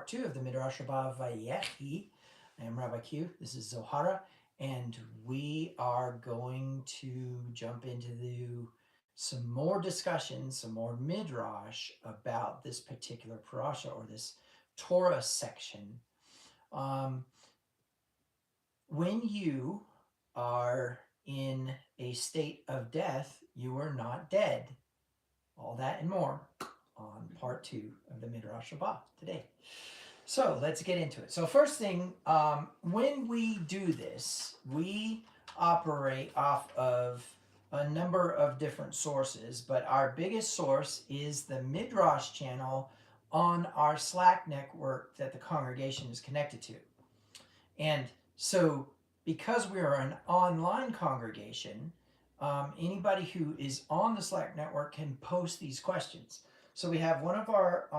part 2 of the Midrash Rabbah Vayechi. I am Rabbi Q. This is Zohara, and we are going to jump into some more discussion, some more Midrash about this particular parasha or this Torah section. When you are in a state of death, you are not dead. All that and more on part 2 of the Midrash Rabbah today. So let's get into it. So first thing, when we do this, we operate off of a number of different sources, but our biggest source is the Midrash channel on our Slack network that the congregation is connected to. And so because we are an online congregation, anybody who is on the Slack network can post these questions. So we have one of our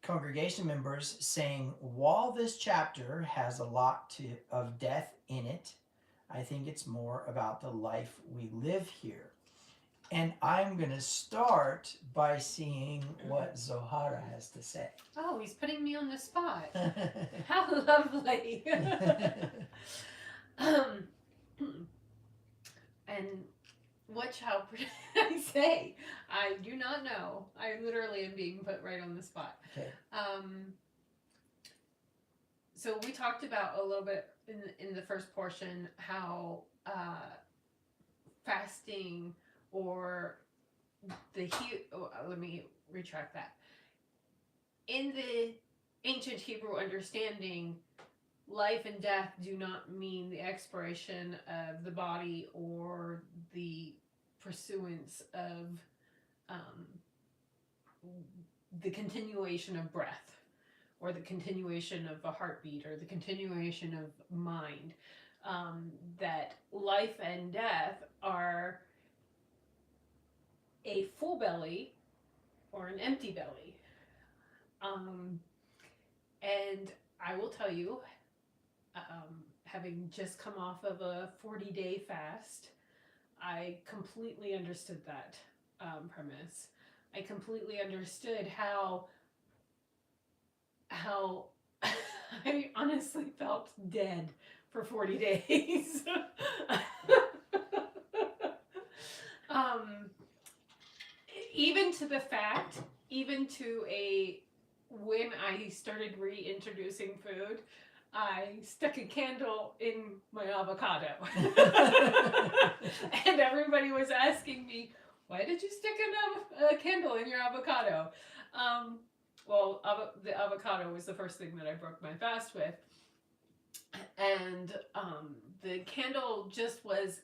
congregation members saying, while this chapter has a lot of death in it, I think it's more about the life we live here. And I'm going to start by seeing what Zohara has to say. Oh, he's putting me on the spot. How lovely. And what shall I say? I do not know. I literally am being put right on the spot. Okay. So we talked about a little bit in the first portion how fasting or let me retract that. In the ancient Hebrew understanding, life and death do not mean the expiration of the body or the pursuance of the continuation of breath or the continuation of a heartbeat or the continuation of mind. That life and death are a full belly or an empty belly. And I will tell you, having just come off of a 40-day fast, I completely understood that premise. I completely understood how I honestly felt dead for 40 days. Even to when I started reintroducing food, I stuck a candle in my avocado. And everybody was asking me, why did you stick a candle in your avocado? The avocado was the first thing that I broke my fast with. And the candle just was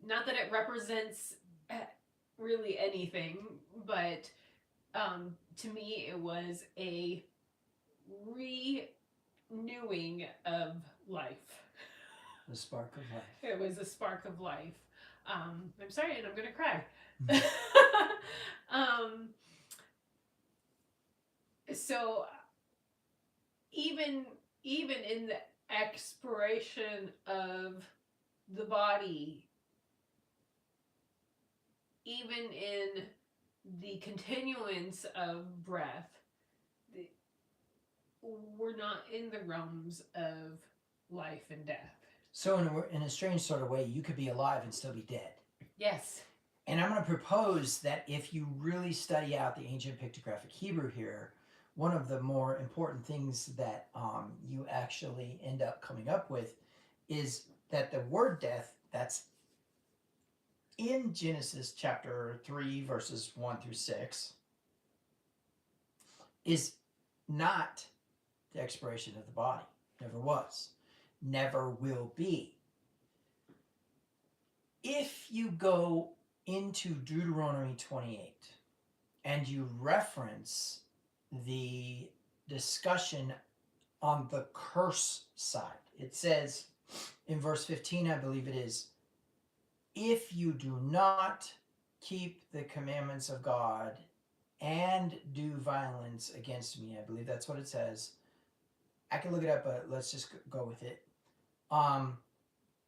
not that it represents really anything, but to me it was a renewing of life. The spark of life. It was a spark of life. I'm sorry, and I'm going to cry. So even in the expiration of the body, even in the continuance of breath, we're not in the realms of life and death. So in a strange sort of way, you could be alive and still be dead. Yes. And I'm going to propose that if you really study out the ancient pictographic Hebrew here, one of the more important things that you actually end up coming up with is that the word death that's in Genesis chapter 3, verses 1 through 6, is not the expiration of the body. Never was. Never will be. If you go into Deuteronomy 28 and you reference the discussion on the curse side, it says in verse 15, I believe it is, if you do not keep the commandments of God and do violence against me, I believe that's what it says. I can look it up, but let's just go with it.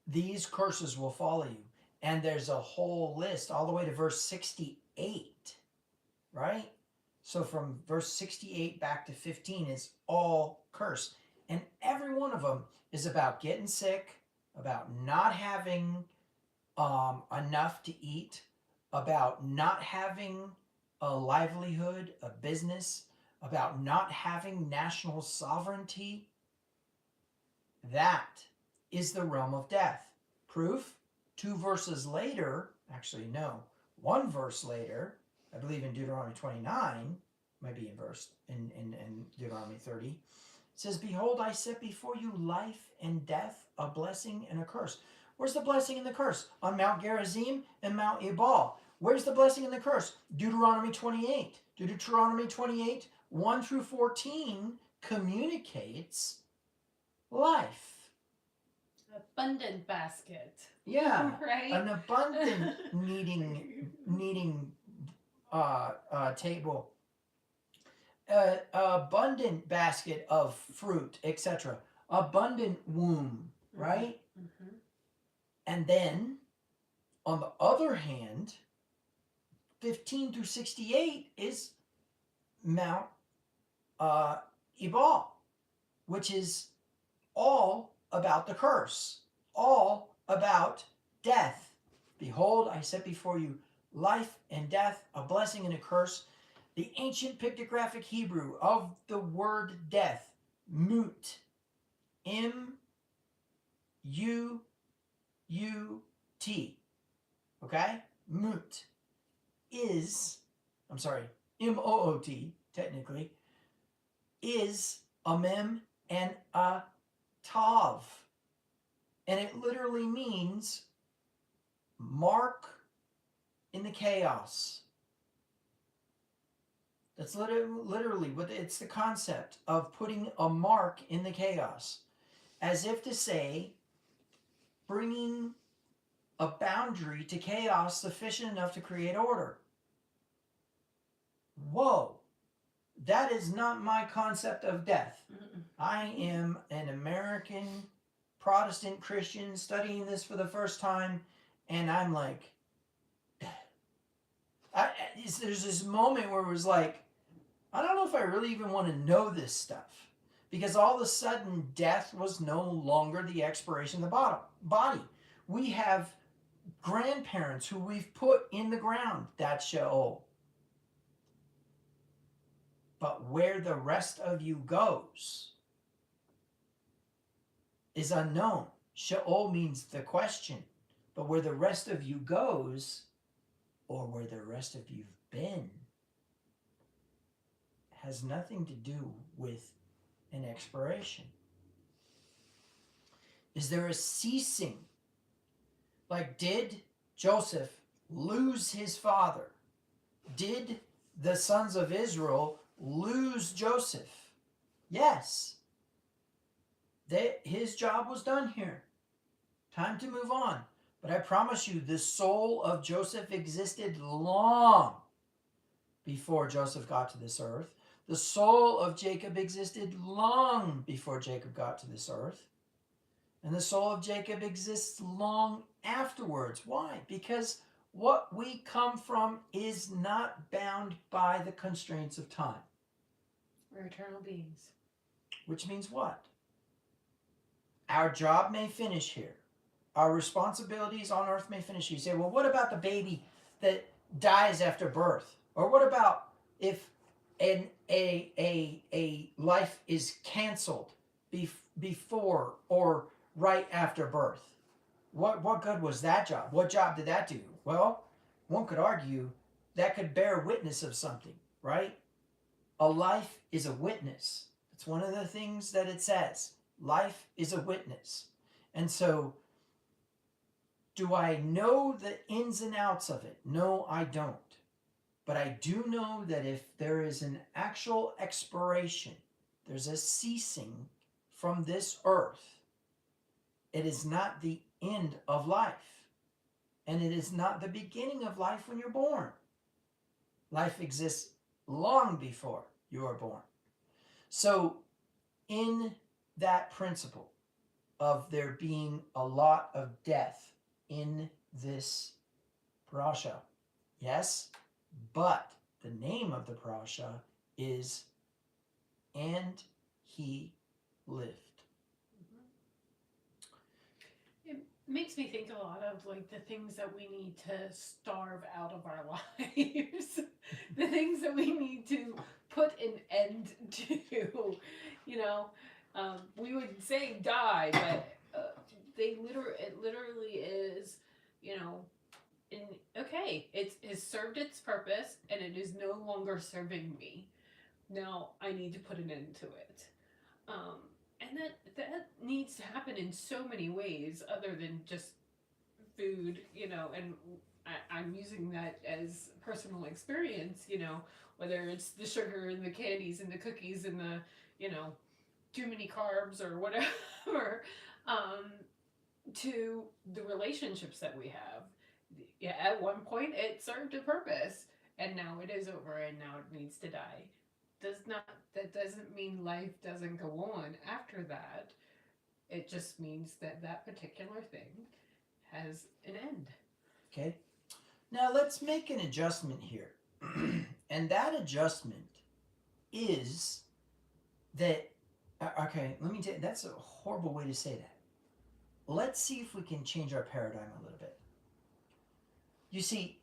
These curses will follow you. And there's a whole list all the way to verse 68, right? So from verse 68 back to 15 is all curse. And every one of them is about getting sick, about not having enough to eat, about not having a livelihood, a business, about not having national sovereignty. That is the realm of death. Proof? 2 verses later, actually, no, 1 verse later, I believe in Deuteronomy 29, might be in verse in Deuteronomy 30, it says, "Behold, I set before you life and death, a blessing and a curse." Where's the blessing and the curse? On Mount Gerizim and Mount Ebal. Where's the blessing and the curse? Deuteronomy 28. Deuteronomy 28, 1 through 14 communicates life. Abundant basket. Yeah. Right? An abundant kneading table. Abundant basket of fruit, etc. Abundant womb, right? Mm-hmm. And then, on the other hand, 15 through 68 is Mount Ebal, which is all about the curse, all about death. Behold, I set before you life and death, a blessing and a curse. The ancient pictographic Hebrew of the word death, mut, M-U-U-T, okay? Mut is, I'm sorry, M-O-O-T, technically, is a mem and a tav. And it literally means mark in the chaos. That's literally what it's the concept of putting a mark in the chaos. As if to say, bringing a boundary to chaos sufficient enough to create order. Whoa, that is not my concept of death. I am an American Protestant Christian studying this for the first time, and I'm like, there's this moment where it was like, I don't know if I really even want to know this stuff, because all of a sudden death was no longer the expiration of the body. We have grandparents who we've put in the ground. That's Sheol. But where the rest of you goes is unknown. Sheol means the question. But where the rest of you goes, or where the rest of you've been, has nothing to do with an expiration. Is there a ceasing? Like, did Joseph lose his father? Did the sons of Israel lose Joseph? Yes. His job was done here. Time to move on. But I promise you, the soul of Joseph existed long before Joseph got to this earth. The soul of Jacob existed long before Jacob got to this earth. And the soul of Jacob exists long afterwards. Why? Because what we come from is not bound by the constraints of time. We're eternal beings. Which means what? Our job may finish here. Our responsibilities on earth may finish here. You say, well, what about the baby that dies after birth? Or what about if a life is canceled before or right after birth? What good was that job? What job did that do? Well, one could argue that could bear witness of something, right? A life is a witness. It's one of the things that it says. Life is a witness. And so, do I know the ins and outs of it? No, I don't. But I do know that if there is an actual expiration, there's a ceasing from this earth, it is not the end of life. And it is not the beginning of life when you're born. Life exists long before you are born. So, in that principle of there being a lot of death in this parasha, yes, but the name of the parasha is "And He Lived." It makes me think a lot of like the things that we need to starve out of our lives, the things that we need to put an end to. You know, we would say die, but it literally is. You know, in okay, it has served its purpose, and it is no longer serving me. Now I need to put an end to it. Um, and that needs to happen in so many ways other than just food, you know, and I'm using that as personal experience, you know, whether it's the sugar and the candies and the cookies and the, you know, too many carbs or whatever, um, to the relationships that we have. Yeah, at one point it served a purpose, and now it is over, and now it needs to die. Does not that doesn't mean life doesn't go on after that. It just means that that particular thing has an end. Okay? Now let's make an adjustment here. And that adjustment is that, okay, let me tell you, that's a horrible way to say that. Let's see if we can change our paradigm a little bit. You see,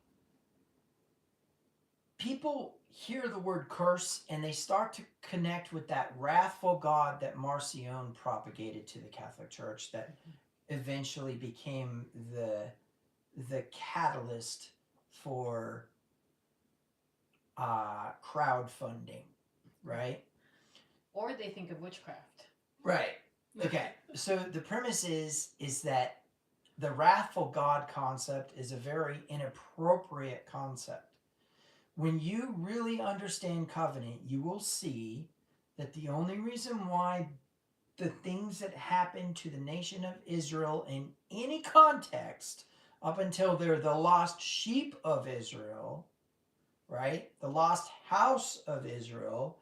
people hear the word curse and they start to connect with that wrathful God that Marcion propagated to the Catholic Church that eventually became the catalyst for crowdfunding, right? Or they think of witchcraft. Right. Okay. So the premise is that the wrathful God concept is a very inappropriate concept. When you really understand covenant, you will see that the only reason why the things that happen to the nation of Israel in any context, up until they're the lost sheep of Israel, right? The lost house of Israel,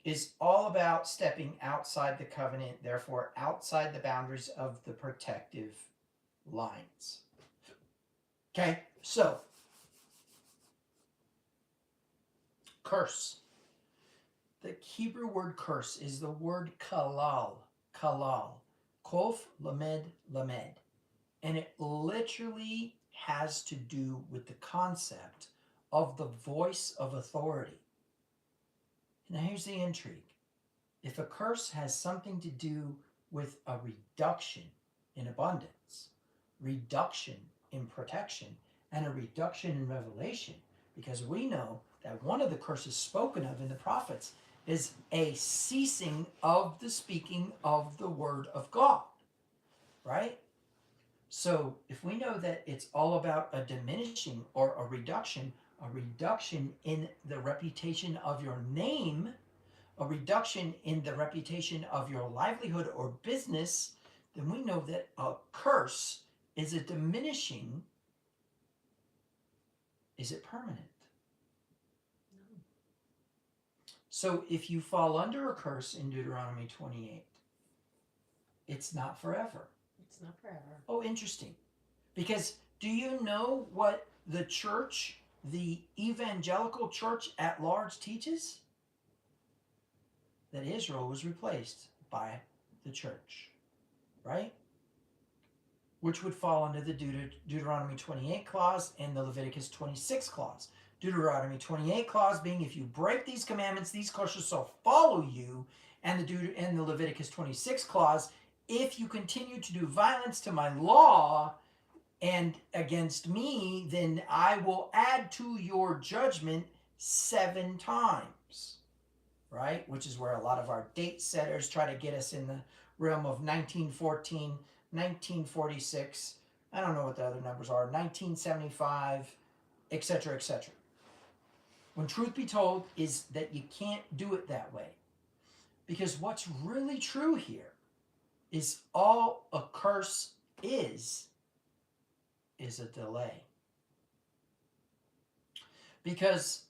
is all about stepping outside the covenant, therefore outside the boundaries of the protective lines. Okay, so curse. The Hebrew word curse is the word kalal, kalal, kof lamed lamed, and it literally has to do with the concept of the voice of authority. Now here's the intrigue. If a curse has something to do with a reduction in abundance, reduction in protection, and a reduction in revelation, because we know that one of the curses spoken of in the prophets is a ceasing of the speaking of the word of God, right? So if we know that it's all about a diminishing or a reduction in the reputation of your name, a reduction in the reputation of your livelihood or business, then we know that a curse is a diminishing. Is it permanent? No. So if you fall under a curse in Deuteronomy 28, it's not forever. It's not forever. Oh, interesting. Because do you know what the church, the evangelical church at large, teaches? That Israel was replaced by the church, right? Which would fall under the Deuteronomy 28 clause and the Leviticus 26 clause. Deuteronomy 28 clause being, if you break these commandments, these curses shall follow you, and the Leviticus 26 clause, if you continue to do violence to my law and against me, then I will add to your judgment 7 times. Right? Which is where a lot of our date setters try to get us in the realm of 1914, 1946, I don't know what the other numbers are, 1975, etc., etc. When truth be told is that you can't do it that way. Because what's really true here is all a curse is a delay. Because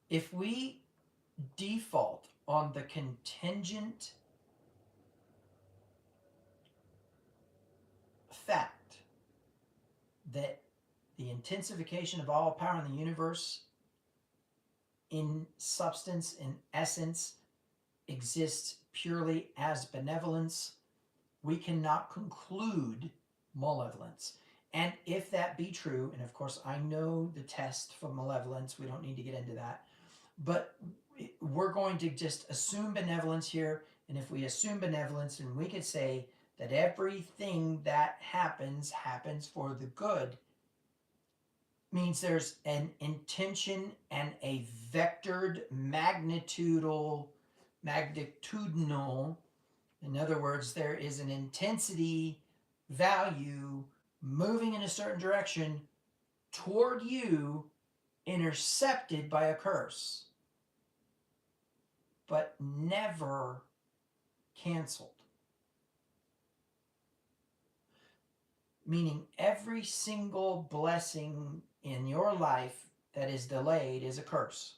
if we default on the contingent fact that the intensification of all power in the universe in substance, in essence, exists purely as benevolence, we cannot conclude malevolence. And if that be true, and of course I know the test for malevolence, we don't need to get into that, but we're going to just assume benevolence here. And if we assume benevolence, then we could say that everything that happens for the good, means there's an intention and a vectored magnitudinal, in other words, there is an intensity value moving in a certain direction toward you, intercepted by a curse, but never canceled. Meaning every single blessing in your life that is delayed is a curse.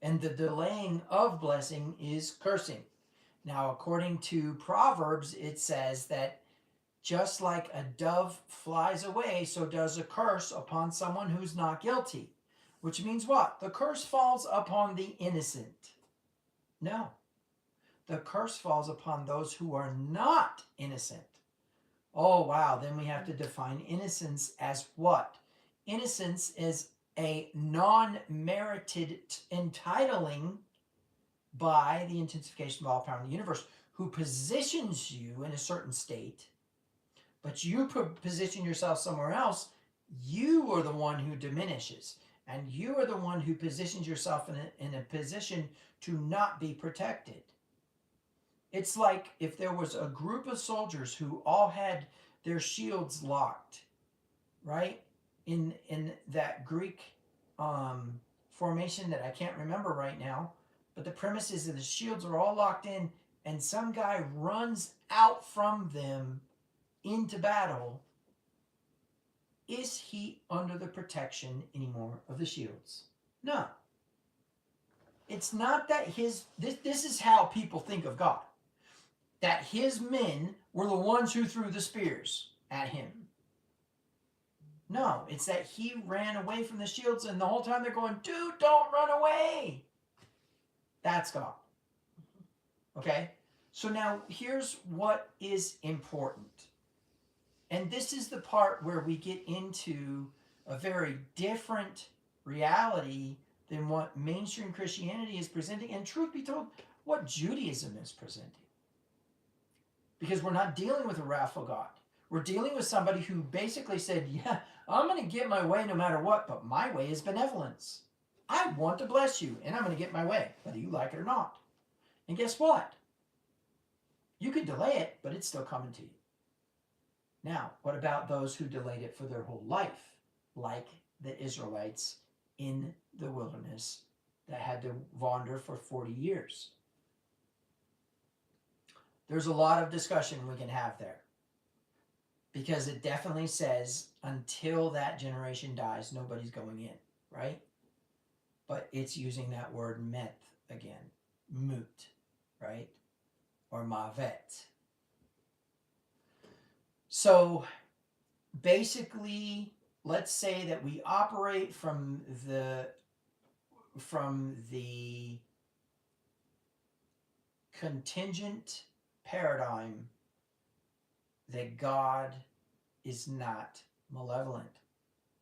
And the delaying of blessing is cursing. Now, according to Proverbs, it says that just like a dove flies away, so does a curse upon someone who's not guilty. Which means what? The curse falls upon the innocent. No. The curse falls upon those who are not innocent. Oh, wow. Then we have to define innocence as what? Innocence is a non-merited entitling by the intensification of all power in the universe, who positions you in a certain state, but you position yourself somewhere else. You are the one who diminishes, and you are the one who positions yourself in a position to not be protected. It's like if there was a group of soldiers who all had their shields locked, right? In that Greek formation that I can't remember right now, but the premise is that the shields are all locked in, and some guy runs out from them into battle. Is he under the protection anymore of the shields? No. It's not that this is how people think of God. That his men were the ones who threw the spears at him. No, it's that he ran away from the shields, and the whole time they're going, dude, don't run away. That's God. Okay? So now here's what is important. And this is the part where we get into a very different reality than what mainstream Christianity is presenting, and truth be told, what Judaism is presenting. Because we're not dealing with a wrathful God. We're dealing with somebody who basically said, yeah, I'm going to get my way no matter what, but my way is benevolence. I want to bless you, and I'm going to get my way, whether you like it or not. And guess what? You could delay it, but it's still coming to you. Now, what about those who delayed it for their whole life, like the Israelites in the wilderness that had to wander for 40 years? There's a lot of discussion we can have there, because it definitely says until that generation dies, nobody's going in, right? But it's using that word met again, mut, right? Or mavet. So basically, let's say that we operate from the contingent paradigm that God is not malevolent.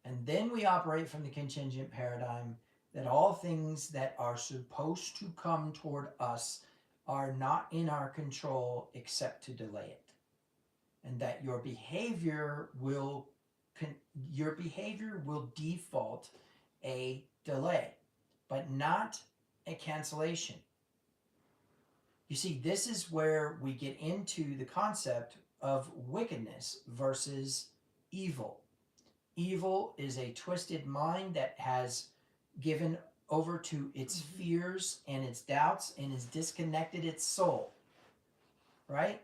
And then we operate from the contingent paradigm that all things that are supposed to come toward us are not in our control except to delay it. And that your behavior will default a delay, but not a cancellation. You see, this is where we get into the concept of wickedness versus evil. Evil is a twisted mind that has given over to its fears and its doubts and has disconnected its soul. Right?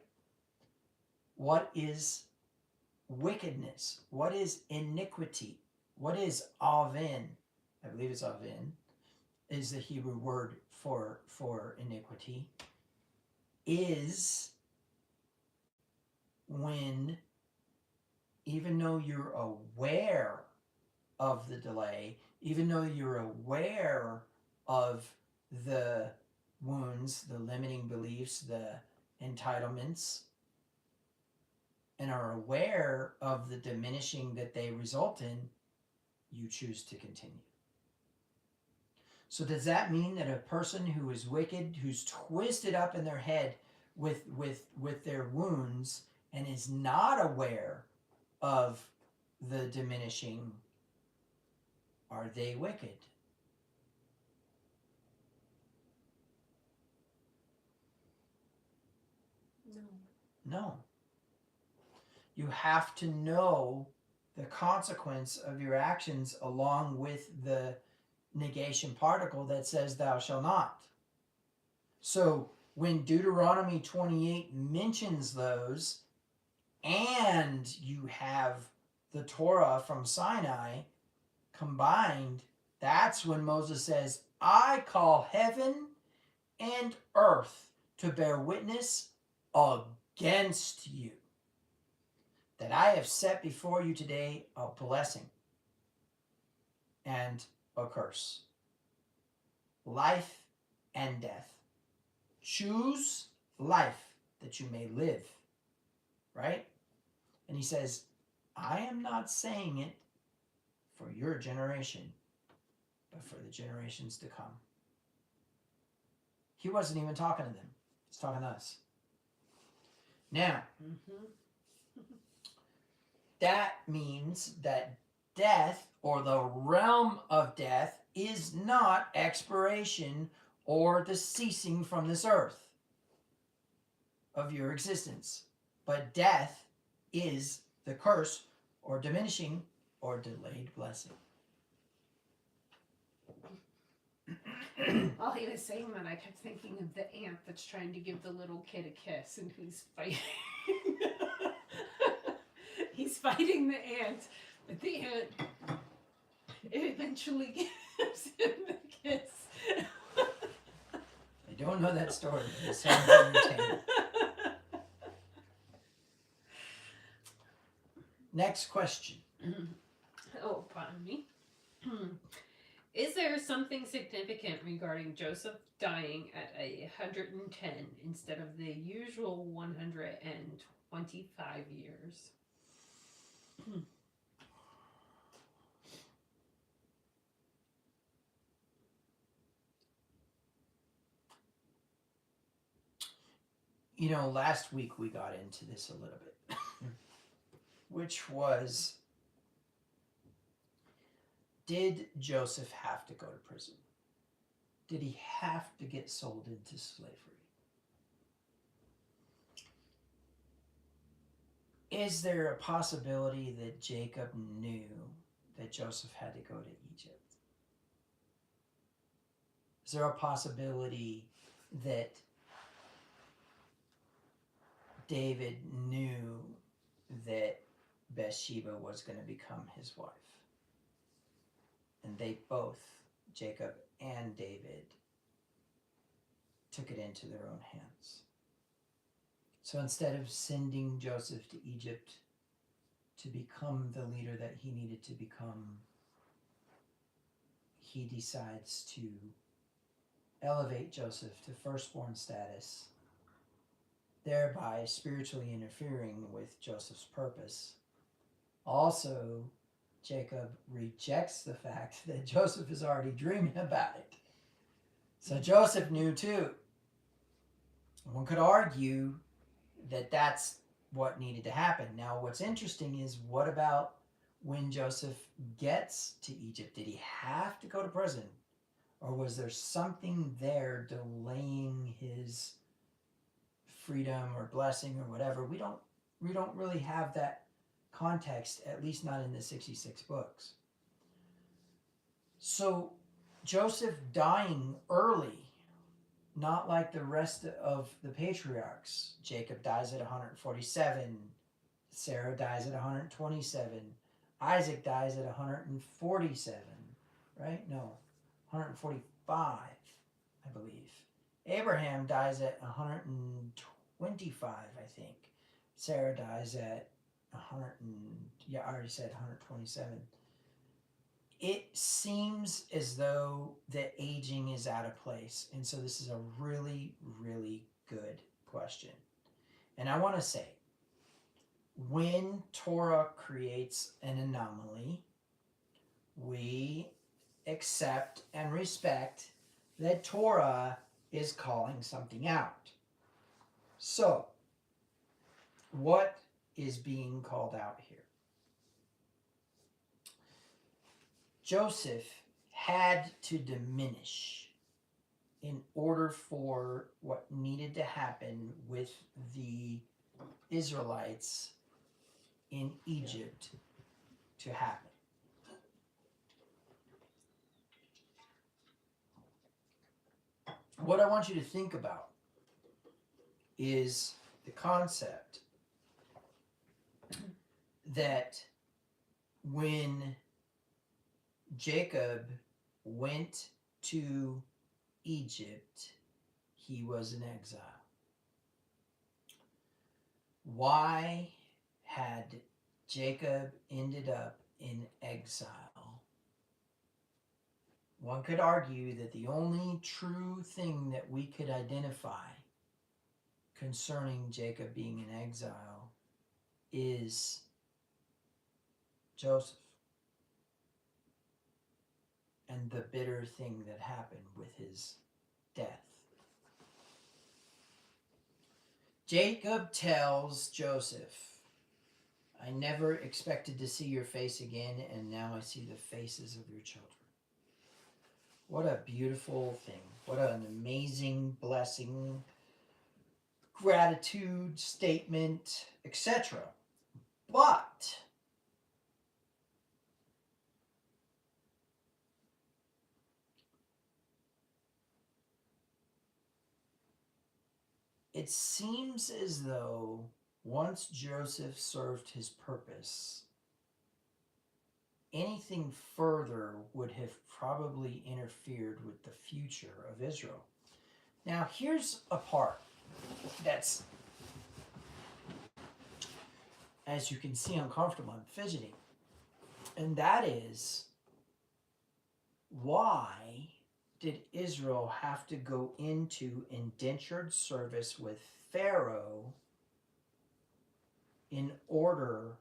What is wickedness? What is iniquity? What is avin? I believe it's avin, is the Hebrew word for iniquity. Is when, even though you're aware of the delay, even though you're aware of the wounds, the limiting beliefs, the entitlements, and are aware of the diminishing that they result in, you choose to continue. So does that mean that a person who is wicked, who's twisted up in their head with their wounds and is not aware of the diminishing, are they wicked? No. No. You have to know the consequence of your actions along with the negation particle that says thou shalt not. So when Deuteronomy 28 mentions those, and you have the Torah from Sinai combined, that's when Moses says, I call heaven and earth to bear witness against you, that I have set before you today a blessing and a curse, life and death. Choose life that you may live, right? And he says, I am not saying it for your generation, but for the generations to come. He wasn't even talking to them. He's talking to us. Now, that means that death, or the realm of death, is not expiration or the ceasing from this earth of your existence. But death is the curse or diminishing or delayed blessing. While he was saying that, I kept thinking of the ant that's trying to give the little kid a kiss, and he's fighting. He's fighting the ant, but the ant eventually gives him the kiss. I don't know that story, but it sounds entertaining. Next question. Oh, pardon me. Is there something significant regarding Joseph dying at 110 instead of the usual 125 years? You know, last week we got into this a little bit, which was, did Joseph have to go to prison? Did he have to get sold into slavery? Is there a possibility that Jacob knew that Joseph had to go to Egypt? Is there a possibility that David knew that Bathsheba was going to become his wife? And they both, Jacob and David, took it into their own hands. So instead of sending Joseph to Egypt to become the leader that he needed to become, he decides to elevate Joseph to firstborn status, thereby spiritually interfering with Joseph's purpose. Also, Jacob rejects the fact that Joseph is already dreaming about it. So Joseph knew too. One could argue that that's what needed to happen. Now, what's interesting is, what about when Joseph gets to Egypt? Did he have to go to prison? Or was there something there delaying his freedom or blessing or whatever? We don't really have that context, at least not in the 66 books. So Joseph dying early, not like the rest of the patriarchs. Jacob dies at 147, Sarah dies at 127, Isaac dies at 147, right? No, 145, I believe. Abraham dies at 125, I think. Sarah dies at 100 I already said 127. it seems as though the aging is out of place. And so this is a really, really good question. And I want to say, when Torah creates an anomaly, we accept and respect that Torah is calling something out. So, what is being called out here? Joseph had to diminish in order for what needed to happen with the Israelites in Egypt to happen. What I want you to think about is the concept that when Jacob went to Egypt, he was in exile. Why had Jacob ended up in exile? One could argue that the only true thing that we could identify concerning Jacob being in exile is Joseph and the bitter thing that happened with his death. Jacob tells Joseph, I never expected to see your face again, and now I see the faces of your children. What a beautiful thing. What an amazing blessing, gratitude statement, etc. But it seems as though once Joseph served his purpose, anything further would have probably interfered with the future of Israel. Now, here's a part that's, as you can see, uncomfortable. I'm fidgeting. And that is, why did Israel have to go into indentured service with Pharaoh in order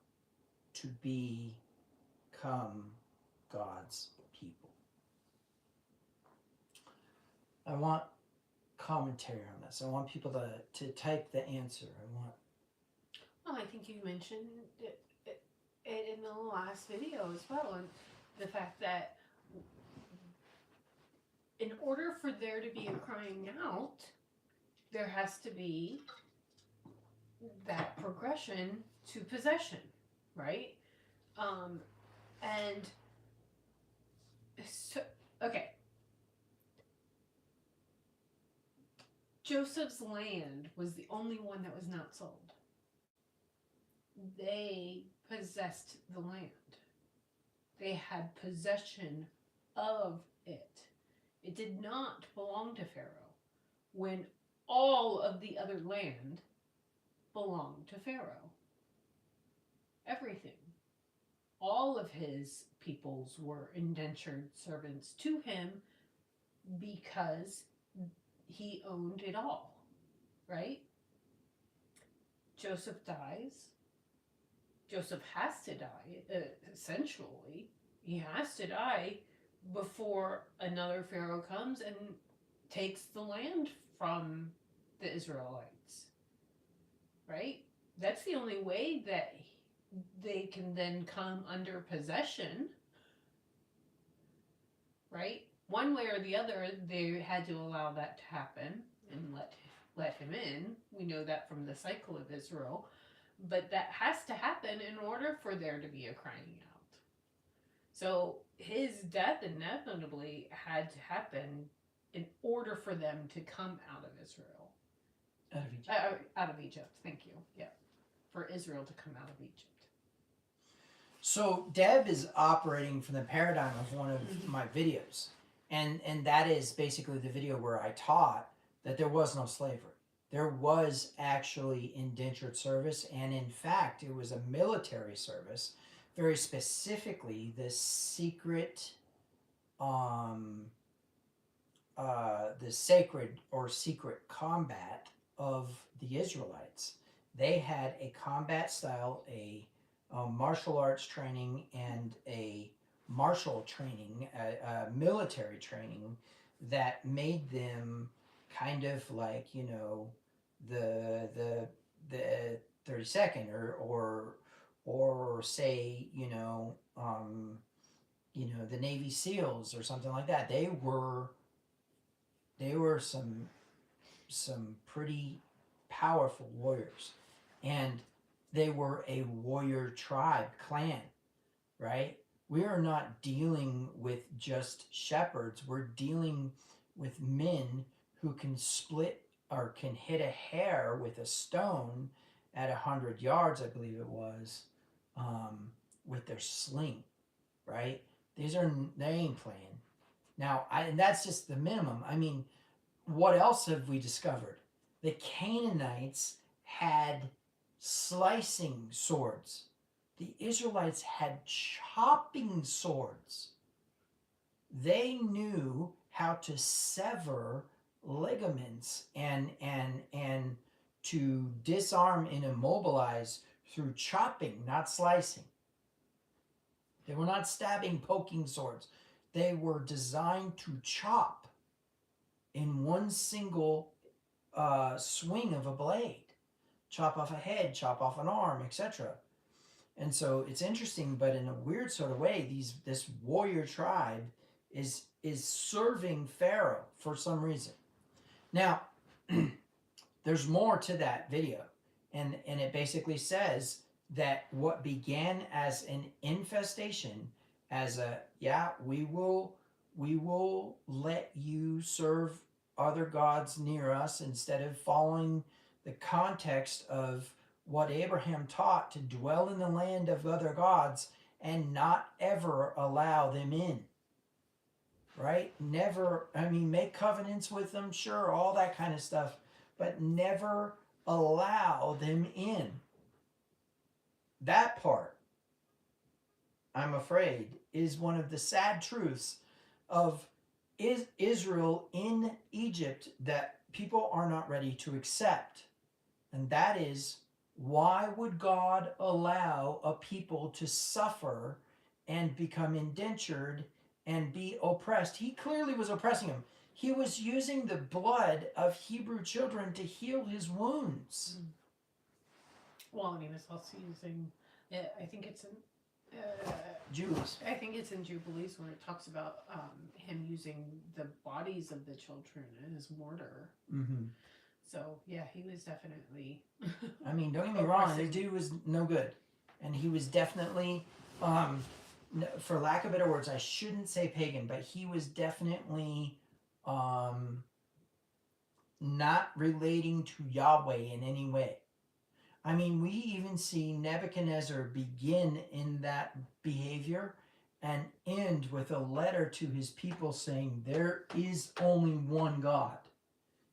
to become God's people? I want commentary on this. I want people to type the answer. Well, I think you mentioned it in the last video as well, and the fact that in order for there to be a crying out, there has to be that progression to possession, right? And so, okay. Joseph's land was the only one that was not sold. They possessed the land. They had possession of it. It did not belong to Pharaoh, when all of the other land belonged to Pharaoh. Everything. All of his peoples were indentured servants to him because he owned it all, right? Joseph dies. Joseph has to die, essentially. He has to die before another Pharaoh comes and takes the land from the Israelites, right? That's the only way that they can then come under possession, right? One way or the other, they had to allow that to happen and let him in. We know that from the cycle of Israel. But that has to happen in order for there to be a crying out. So his death inevitably had to happen in order for them to come out of Israel. Out of Egypt. Out of Egypt, thank you. Yeah. For Israel to come out of Egypt. So Deb is operating from the paradigm of one of my videos. And that is basically the video where I taught that there was no slavery. There was actually indentured service, and in fact, it was a military service very specifically the secret, the sacred or secret combat of the Israelites. They had a combat style, a martial arts training, and a martial training, a military training that made them kind of like, you know, the 32nd or say, the Navy SEALs or something like that. They were some pretty powerful warriors, and they were a warrior tribe clan, right? We are not dealing with just shepherds. We're dealing with men who can split or can hit a hare with a stone at 100 yards, I believe it was, with their sling, right? They ain't playing. Now, and that's just the minimum. I mean, what else have we discovered? The Canaanites had slicing swords. The Israelites had chopping swords. They knew how to sever ligaments and to disarm and immobilize through chopping, not slicing. They were not stabbing, poking swords. They were designed to chop in one single swing of a blade. Chop off a head, chop off an arm, etc. And so it's interesting, but in a weird sort of way, this warrior tribe is serving Pharaoh for some reason. Now, there's more to that video, and it basically says that what began as an infestation, as a we will let you serve other gods near us instead of following the context of what Abraham taught, to dwell in the land of other gods and not ever allow them in. Right? Never, make covenants with them, sure, all that kind of stuff, but never allow them in. That part, I'm afraid, is one of the sad truths of Israel in Egypt that people are not ready to accept. And that is, why would God allow a people to suffer and become indentured and be oppressed? He clearly was oppressing them. He was using the blood of Hebrew children to heal his wounds. Well, and he was also using, I think it's in Jews. I think it's in Jubilees where it talks about him using the bodies of the children as mortar. Mm-hmm. So yeah, he was definitely. Don't get me wrong. The dude was no good, and he was definitely, for lack of better words, I shouldn't say pagan, but he was definitely not relating to Yahweh in any way. We even see Nebuchadnezzar begin in that behavior and end with a letter to his people saying there is only one God,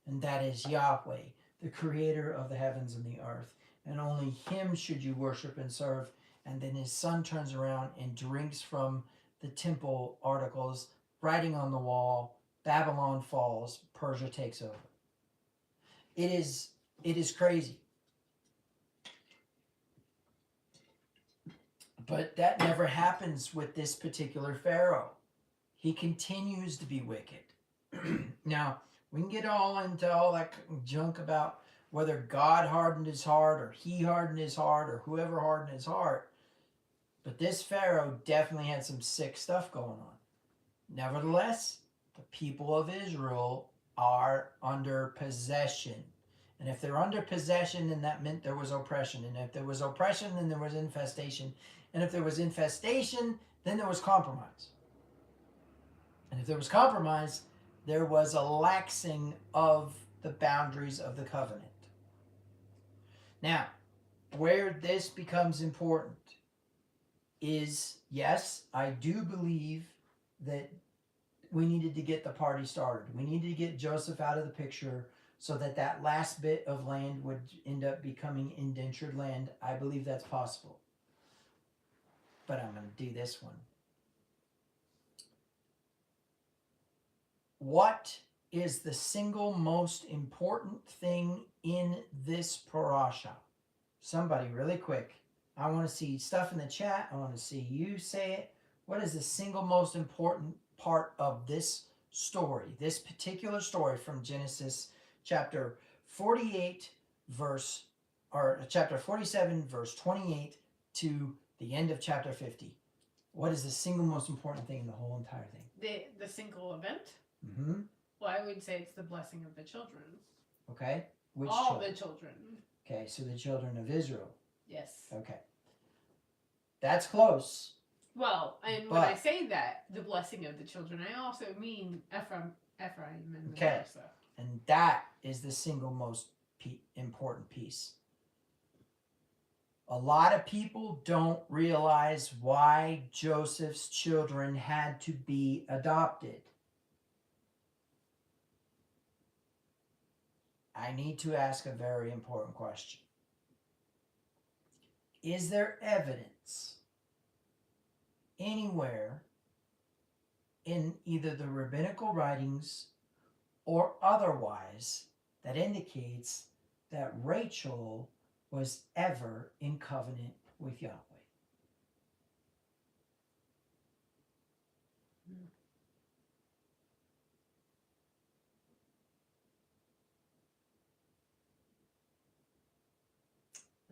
and that is Yahweh, the creator of the heavens and the earth, and only him should you worship and serve. And then his son turns around and drinks from the temple articles, writing on the wall, Babylon falls, Persia takes over. It is crazy. But that never happens with this particular Pharaoh. He continues to be wicked. Now, we can get all into all that junk about whether God hardened his heart or he hardened his heart or whoever hardened his heart. But this Pharaoh definitely had some sick stuff going on. Nevertheless, the people of Israel are under possession. And if they're under possession, then that meant there was oppression. And if there was oppression, then there was infestation. And if there was infestation, then there was compromise. And if there was compromise, there was a laxing of the boundaries of the covenant. Now, where this becomes important is, yes, I do believe that we needed to get the party started. We needed to get Joseph out of the picture so that that last bit of land would end up becoming indentured land. I believe that's possible. but I'm going to do this one. What is the single most important thing in this parasha? Somebody, really quick. I want to see stuff in the chat. I want to see you say it. What is the single most important part of this story, this particular story from Genesis chapter 48, chapter 47, verse 28 to the end of chapter 50? What is the single most important thing in the whole entire thing? The single event? Mm-hmm. Well, I would say it's the blessing of the children. Okay. Which all children? the children. Okay, so the children of Israel. Yes. Okay. That's close. Well, and when I say that, the blessing of the children, I also mean Ephraim and Manasseh. And that is the single most important piece. A lot of people don't realize why Joseph's children had to be adopted. I need to ask a very important question. Is there evidence anywhere in either the rabbinical writings or otherwise that indicates that Rachel was ever in covenant with Yahweh?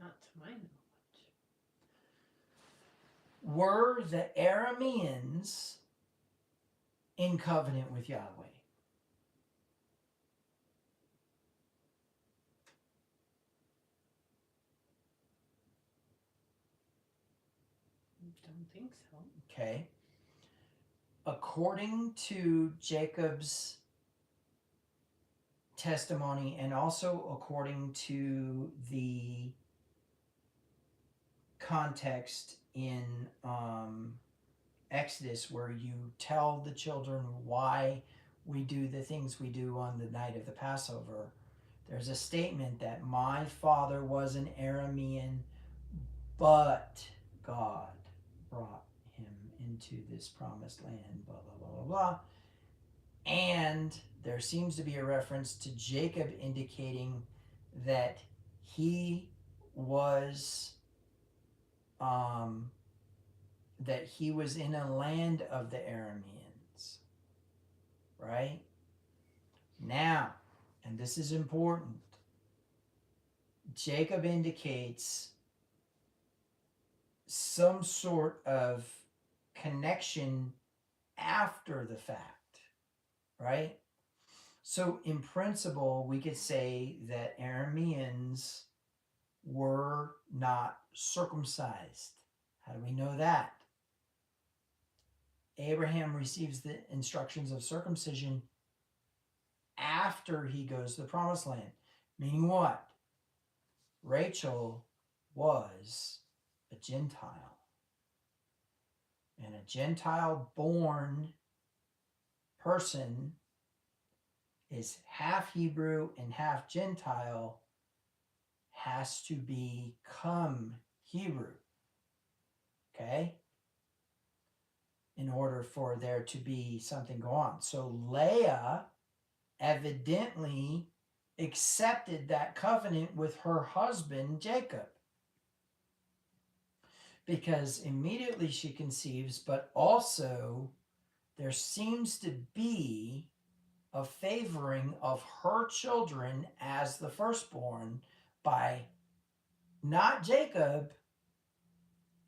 Not to my knowledge. Were the Arameans in covenant with Yahweh? Don't think so. Okay. According to Jacob's testimony, and also according to the context in Exodus, where you tell the children why we do the things we do on the night of the Passover, there's a statement that my father was an Aramean, but God brought him into this promised land, blah, blah, blah, blah, blah. And there seems to be a reference to Jacob indicating that he was in a land of the Arameans, right? Now, and this is important, Jacob indicates some sort of connection after the fact, right? So in principle, we could say that Arameans were not circumcised. How do we know that? Abraham receives the instructions of circumcision after he goes to the promised land. Meaning what? Rachel was a Gentile. And a Gentile born person is half Hebrew and half Gentile, has to become Hebrew. Okay? In order for there to be something go on. So Leah evidently accepted that covenant with her husband Jacob, because immediately she conceives, but also there seems to be a favoring of her children as the firstborn by not Jacob,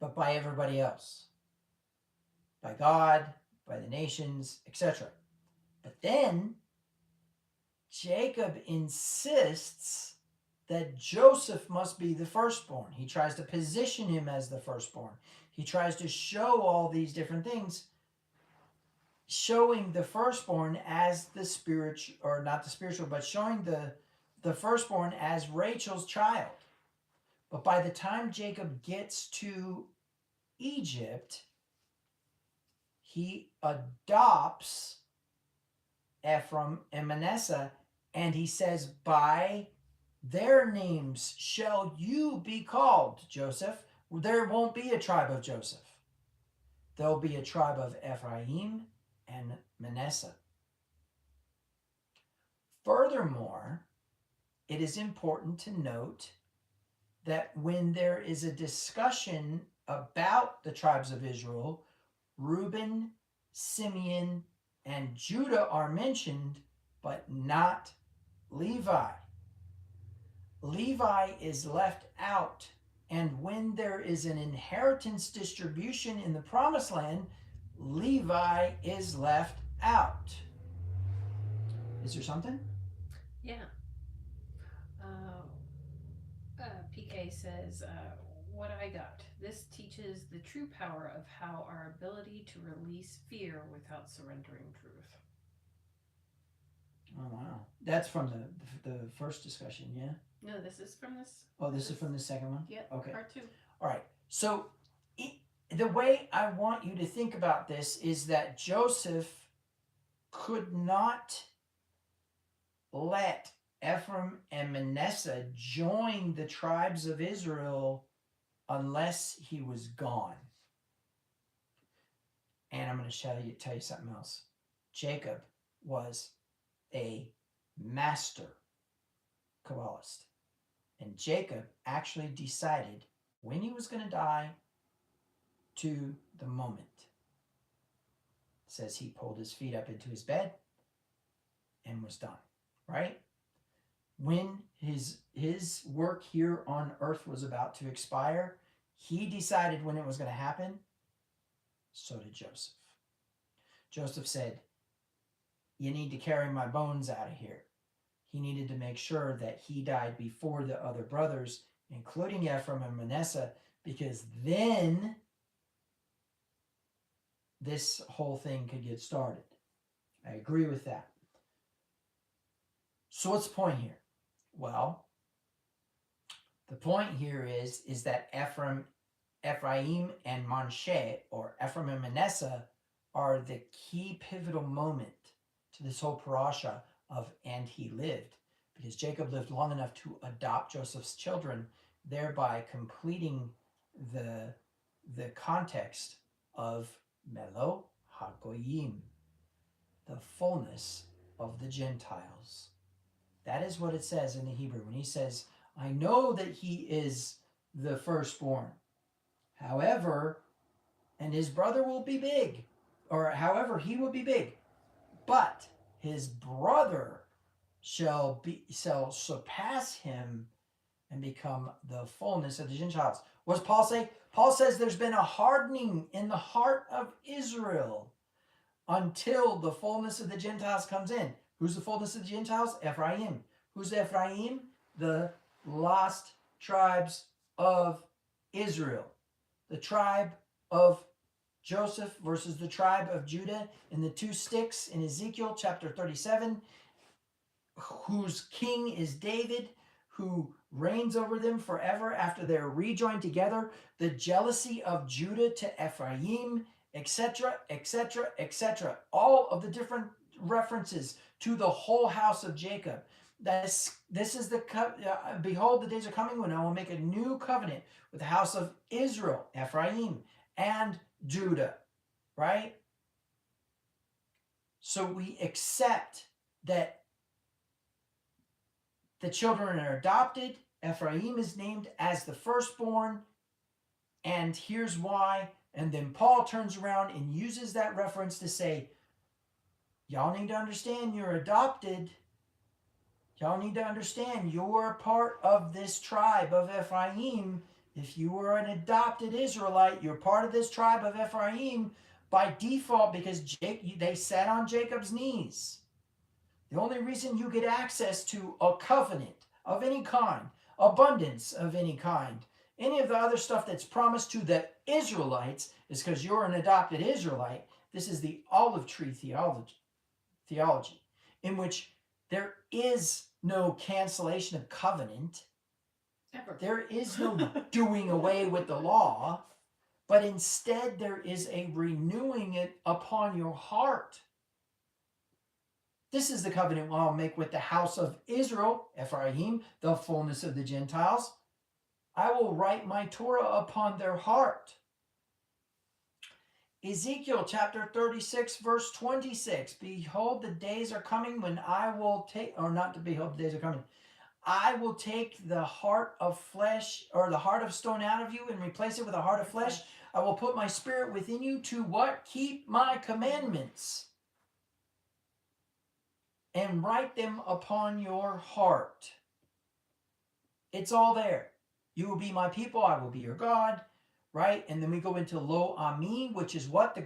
but by everybody else, by God, by the nations, etc. But then Jacob insists that Joseph must be the firstborn. He tries to position him as the firstborn. He tries to show all these different things, showing the firstborn as the spiritual, or not the spiritual, but showing the firstborn as Rachel's child. But by the time Jacob gets to Egypt, he adopts Ephraim and Manasseh, and he says, by their names shall you be called, Joseph. There won't be a tribe of Joseph. there'll be a tribe of Ephraim and Manasseh. Furthermore, it is important to note that when there is a discussion about the tribes of Israel, Reuben, Simeon, and Judah are mentioned, but not Levi. Levi is left out, and when there is an inheritance distribution in the promised land, Levi is left out. Is there something? Yeah. PK says, what I got. This teaches the true power of how our ability to release fear without surrendering truth. Oh, wow. That's from the first discussion, yeah? No, this is from this. Oh, this is from the second one? Yeah, okay. Part 2. All right. So the way I want you to think about this is that Joseph could not let Ephraim and Manasseh join the tribes of Israel unless he was gone. And I'm going to tell you something else. Jacob was a master Kabbalist. And Jacob actually decided when he was going to die to the moment. It says he pulled his feet up into his bed and was done, right? When his work here on earth was about to expire, he decided when it was going to happen. So did Joseph. Joseph said, you need to carry my bones out of here. He needed to make sure that he died before the other brothers, including Ephraim and Manasseh, because then this whole thing could get started. I agree with that. So what's the point here? Well, the point here is that Ephraim and Manasseh, or Ephraim and Manasseh, are the key pivotal moment to this whole parasha of "and he lived," because Jacob lived long enough to adopt Joseph's children, thereby completing the context of Melo HaGoyim, the fullness of the Gentiles. That is what it says in the Hebrew when he says, I know that he is the firstborn. However, and his brother will be big, or however, he will be big, but his brother shall surpass him and become the fullness of the Gentiles. What does Paul say? Paul says there's been a hardening in the heart of Israel until the fullness of the Gentiles comes in. Who's the fullness of the Gentiles? Ephraim. Who's Ephraim? The lost tribes of Israel. The tribe of Joseph versus the tribe of Judah in the two sticks in Ezekiel chapter 37, whose king is David, who reigns over them forever after they're rejoined together. The jealousy of Judah to Ephraim, etc., etc., etc. All of the different references to the whole house of Jacob. This is the behold, the days are coming when I will make a new covenant with the house of Israel, Ephraim, and Judah, right? So we accept that the children are adopted. Ephraim is named as the firstborn, and here's why. And then Paul turns around and uses that reference to say, y'all need to understand you're adopted. Y'all need to understand you're part of this tribe of Ephraim. If you were an adopted Israelite, you're part of this tribe of Ephraim by default because they sat on Jacob's knees. The only reason you get access to a covenant of any kind, abundance of any kind, any of the other stuff that's promised to the Israelites is because you're an adopted Israelite. This is the olive tree theology, in which there is no cancellation of covenant. Ever. There is no doing away with the law, but instead there is a renewing it upon your heart. This is the covenant I'll make with the house of Israel, Ephraim, the fullness of the Gentiles. I will write my Torah upon their heart. Ezekiel chapter 36, verse 26. Behold, the days are coming when I will take, or not to behold, the days are coming. I will take the heart of flesh, or the heart of stone out of you and replace it with a heart of flesh. I will put my spirit within you to what? Keep my commandments and write them upon your heart. It's all there. You will be my people. I will be your God. Right? And then we go into Lo Ami, which is what? The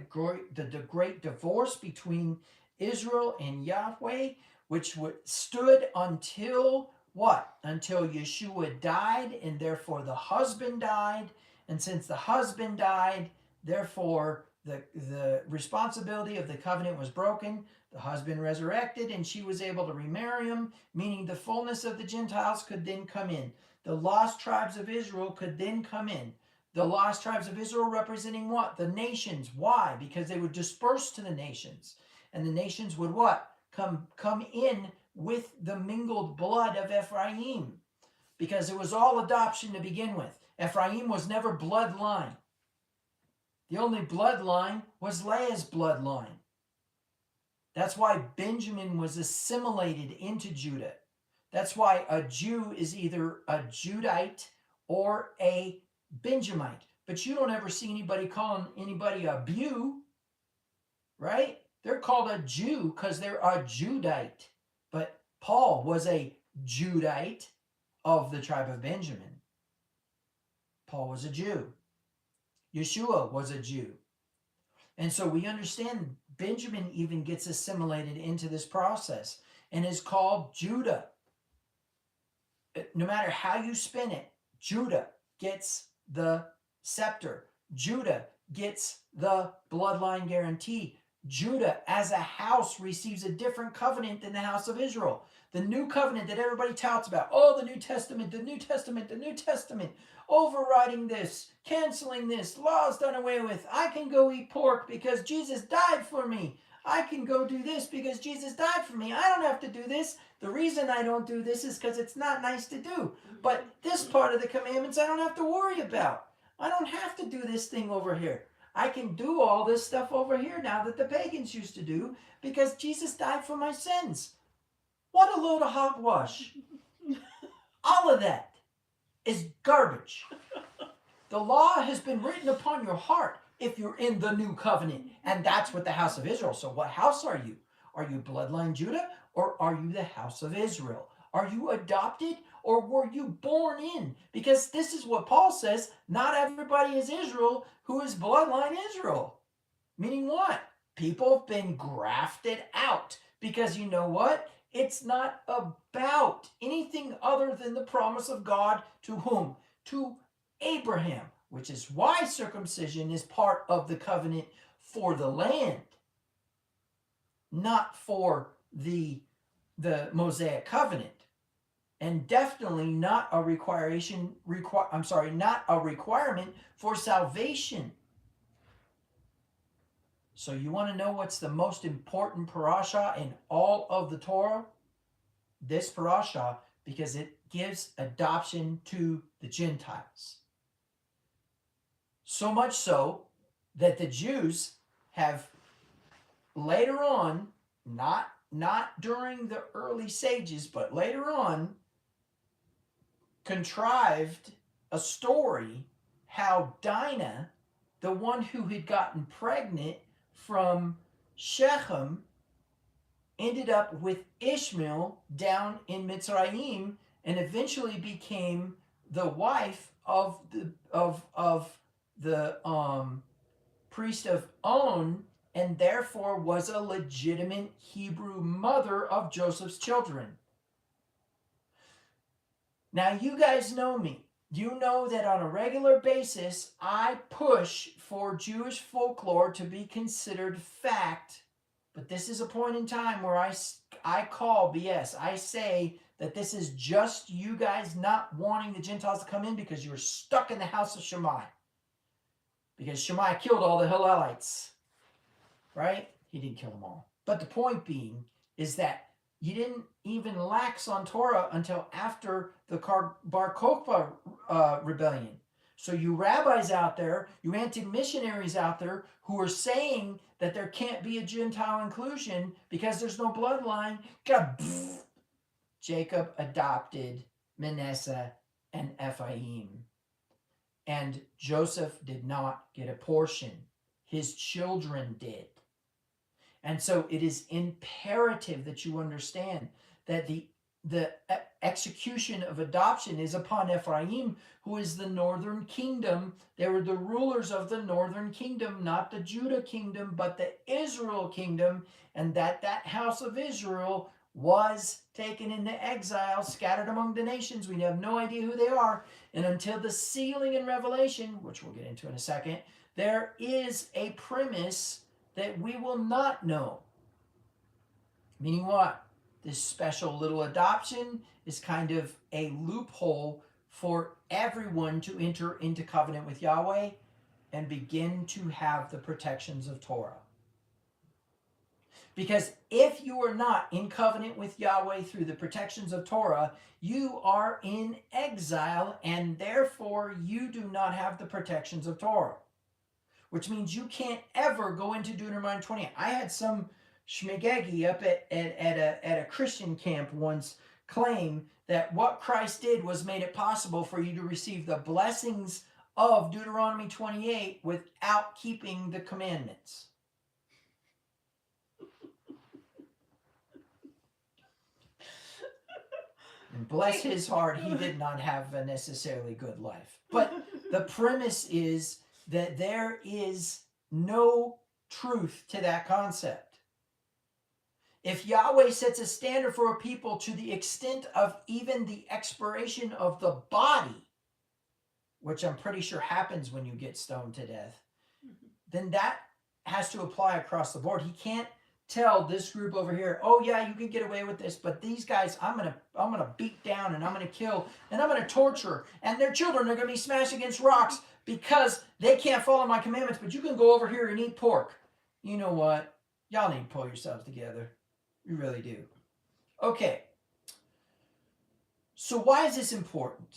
great divorce between Israel and Yahweh, which stood until what? Until Yeshua died, and therefore the husband died. And since the husband died, therefore the responsibility of the covenant was broken. The husband resurrected, and she was able to remarry him, meaning the fullness of the Gentiles could then come in. The lost tribes of Israel could then come in. The lost tribes of Israel representing what? The nations. Why? Because they would disperse to the nations. And the nations would what? Come in with the mingled blood of Ephraim. Because it was all adoption to begin with. Ephraim was never bloodline. The only bloodline was Leah's bloodline. That's why Benjamin was assimilated into Judah. That's why a Jew is either a Judite or a Benjamite. But you don't ever see anybody calling anybody a Bew, right? They're called a Jew because they're a Judite. But Paul was a Judite of the tribe of Benjamin. Paul was a Jew. Yeshua was a Jew. And so we understand Benjamin even gets assimilated into this process and is called Judah. No matter how you spin it, Judah gets the scepter. Judah gets the bloodline guarantee. Judah as a house receives a different covenant than the house of Israel. The new covenant that everybody touts about. Oh, the New Testament, the New Testament, the New Testament. Overriding this, canceling this, laws done away with. I can go eat pork because Jesus died for me. I can go do this because Jesus died for me. I don't have to do this. The reason I don't do this is because it's not nice to do. But this part of the commandments I don't have to worry about. I don't have to do this thing over here. I can do all this stuff over here now that the pagans used to do because Jesus died for my sins. What a load of hogwash. All of that is garbage. The law has been written upon your heart if you're in the new covenant. And that's what the house of Israel. So what house are you? Are you bloodline Judah or are you the house of Israel? Are you adopted or were you born in? Because this is what Paul says, not everybody is Israel who is bloodline Israel. Meaning what? People have been grafted out. Because you know what? It's not about anything other than the promise of God to whom? To Abraham, which is why circumcision is part of the covenant for the land, not for the Mosaic covenant. And definitely not a requirement for salvation. So you want to know what's the most important parasha in all of the Torah? This parasha, because it gives adoption to the Gentiles. So much so that the Jews have later on, not during the early sages, but later on, contrived a story how Dinah, the one who had gotten pregnant from Shechem, ended up with Ishmael down in Mitzrayim and eventually became the wife of the priest of On, and therefore was a legitimate Hebrew mother of Joseph's children. Now you guys know me. You know that on a regular basis, I push for Jewish folklore to be considered fact. But this is a point in time where I call BS. I say that this is just you guys not wanting the Gentiles to come in because you were stuck in the house of Shammai. Because Shammai killed all the Hillelites. Right? He didn't kill them all. But the point being is that you didn't even lax on Torah until after the Bar Kokhba rebellion. So you rabbis out there, you anti-missionaries out there who are saying that there can't be a Gentile inclusion because there's no bloodline, Jacob adopted Manasseh and Ephraim. And Joseph did not get a portion. His children did. And so it is imperative that you understand that the execution of adoption is upon Ephraim, who is the northern kingdom. They were the rulers of the northern kingdom, not the Judah kingdom, but the Israel kingdom, and that house of Israel was taken into exile, scattered among the nations. We have no idea who they are. And until the sealing in Revelation, which we'll get into in a second, there is a premise that we will not know. Meaning what? This special little adoption is kind of a loophole for everyone to enter into covenant with Yahweh and begin to have the protections of Torah. Because if you are not in covenant with Yahweh through the protections of Torah, you are in exile, and therefore you do not have the protections of Torah. Which means you can't ever go into Deuteronomy 28. I had some schmegegi up at a Christian camp once claim that what Christ did was made it possible for you to receive the blessings of Deuteronomy 28 without keeping the commandments. And bless his heart, he did not have a necessarily good life. But the premise is that there is no truth to that concept. If Yahweh sets a standard for a people to the extent of even the expiration of the body, which I'm pretty sure happens when you get stoned to death, then that has to apply across the board. He can't tell this group over here, oh yeah, you can get away with this, but these guys I'm gonna beat down and I'm gonna kill and I'm gonna torture, and their children are gonna be smashed against rocks because they can't follow my commandments, but you can go over here and eat pork. You know what? Y'all need to pull yourselves together. You really do. Okay. So why is this important?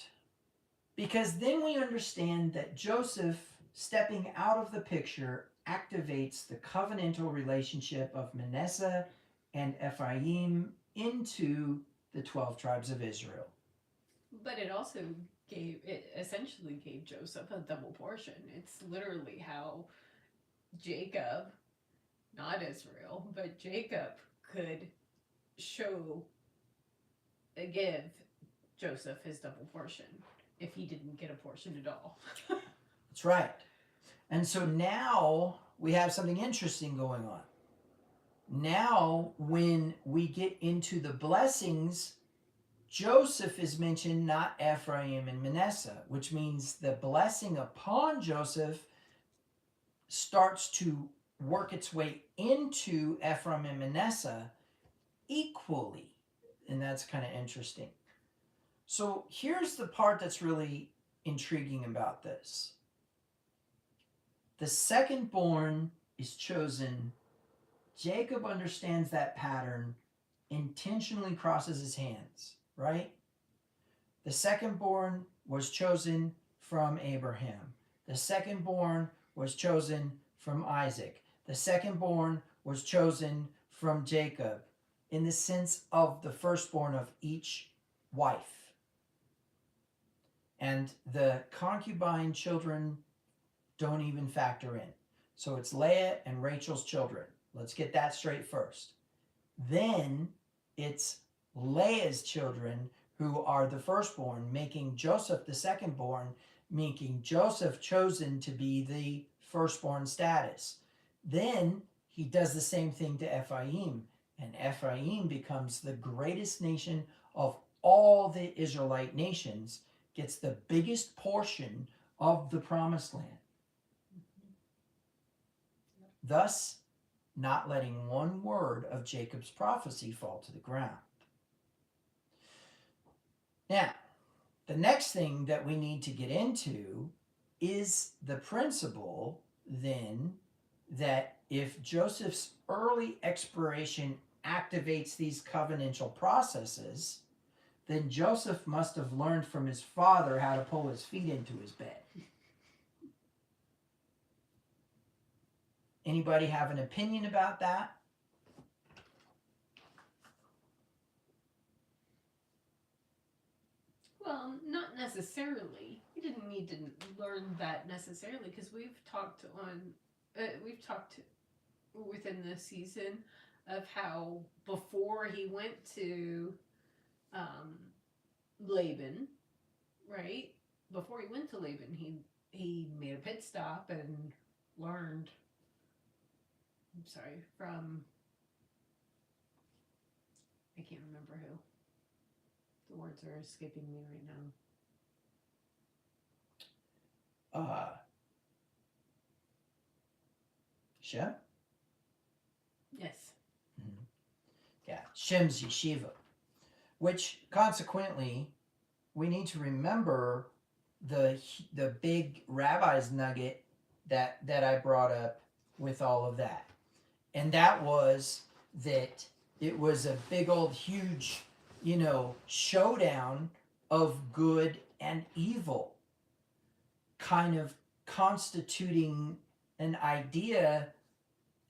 Because then we understand that Joseph stepping out of the picture activates the covenantal relationship of Manasseh and Ephraim into the 12 tribes of Israel. But it essentially gave Joseph a double portion. It's literally how Jacob, not Israel, but Jacob could give Joseph his double portion if he didn't get a portion at all. That's right. And so now we have something interesting going on. Now, when we get into the blessings, Joseph is mentioned, not Ephraim and Manasseh, which means the blessing upon Joseph starts to work its way into Ephraim and Manasseh equally. And that's kind of interesting. So here's the part that's really intriguing about this. The second born is chosen. Jacob understands that pattern, intentionally crosses his hands, right? The second born was chosen from Abraham. The second born was chosen from Isaac. The second born was chosen from Jacob, in the sense of the firstborn of each wife. And the concubine children don't even factor in. So it's Leah and Rachel's children. Let's get that straight first. Then it's Leah's children who are the firstborn, making Joseph the secondborn, making Joseph chosen to be the firstborn status. Then he does the same thing to Ephraim, and Ephraim becomes the greatest nation of all the Israelite nations, gets the biggest portion of the promised land. Thus, not letting one word of Jacob's prophecy fall to the ground. Now, the next thing that we need to get into is the principle, then, that if Joseph's early expiration activates these covenantal processes, then Joseph must have learned from his father how to pull his feet into his bed. Anybody have an opinion about that? Well, not necessarily. We didn't need to learn that necessarily because we've talked within this season of how before he went to um, Laban, right? Before he went to Laban, he made a pit stop and learned. I'm sorry, from I can't remember who. The words are escaping me right now. Shem? Yes. Mm-hmm. Yeah, Shem's yeshiva. Which consequently, we need to remember the big rabbi's nugget that I brought up with all of that, and that was that it was a big old huge, showdown of good and evil, kind of constituting an idea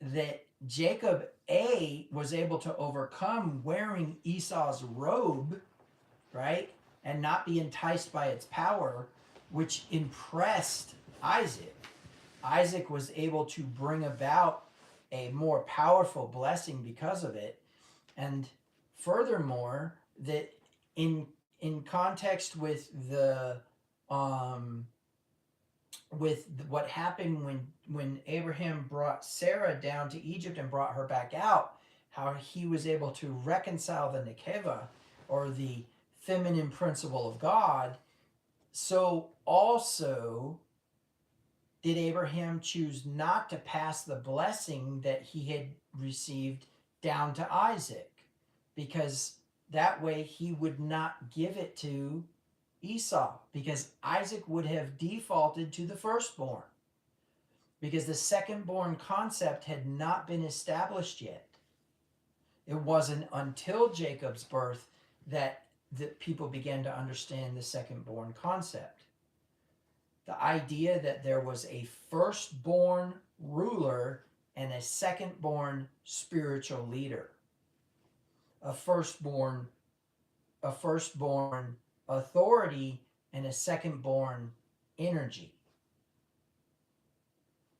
that Jacob was able to overcome wearing Esau's robe, right, and not be enticed by its power, which impressed Isaac. Isaac was able to bring about a more powerful blessing because of it, and furthermore, that in context with the with what happened when Abraham brought Sarah down to Egypt and brought her back out, how he was able to reconcile the nekeva, or the feminine principle of God. So also did Abraham choose not to pass the blessing that he had received down to Isaac, because that way he would not give it to Esau, because Isaac would have defaulted to the firstborn, because the secondborn concept had not been established yet. It wasn't until Jacob's birth that people began to understand the secondborn concept. The idea that there was a firstborn ruler and a secondborn spiritual leader, a firstborn authority and a secondborn energy,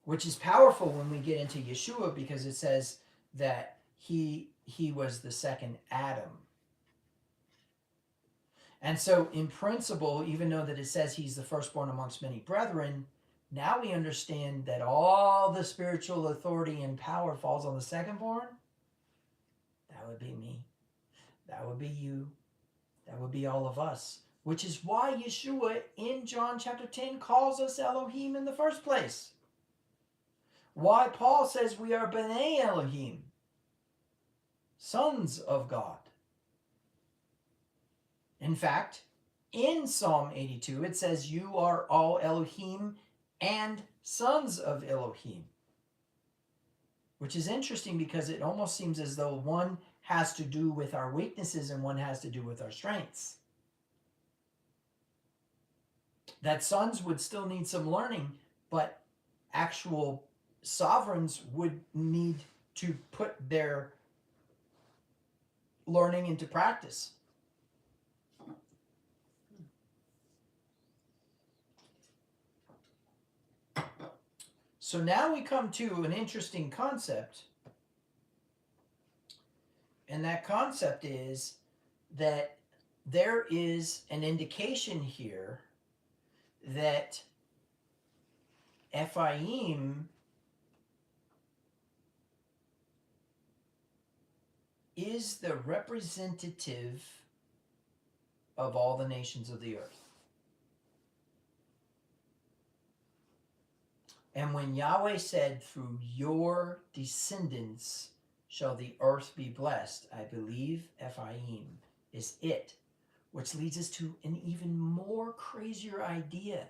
which is powerful when we get into Yeshua, because it says that he was the second Adam. And so in principle, even though that it says he's the firstborn amongst many brethren, now we understand that all the spiritual authority and power falls on the secondborn. That would be me. That would be you. That would be all of us. Which is why Yeshua in John chapter 10 calls us Elohim in the first place. Why Paul says we are B'nai Elohim, sons of God. In fact, in Psalm 82, it says you are all Elohim and sons of Elohim. Which is interesting, because it almost seems as though one has to do with our weaknesses and one has to do with our strengths. That sons would still need some learning, but actual sovereigns would need to put their learning into practice. So now we come to an interesting concept, and that concept is that there is an indication here that Ephraim is the representative of all the nations of the earth. And when Yahweh said, through your descendants shall the earth be blessed, I believe Ephraim is it. Which leads us to an even more crazier idea.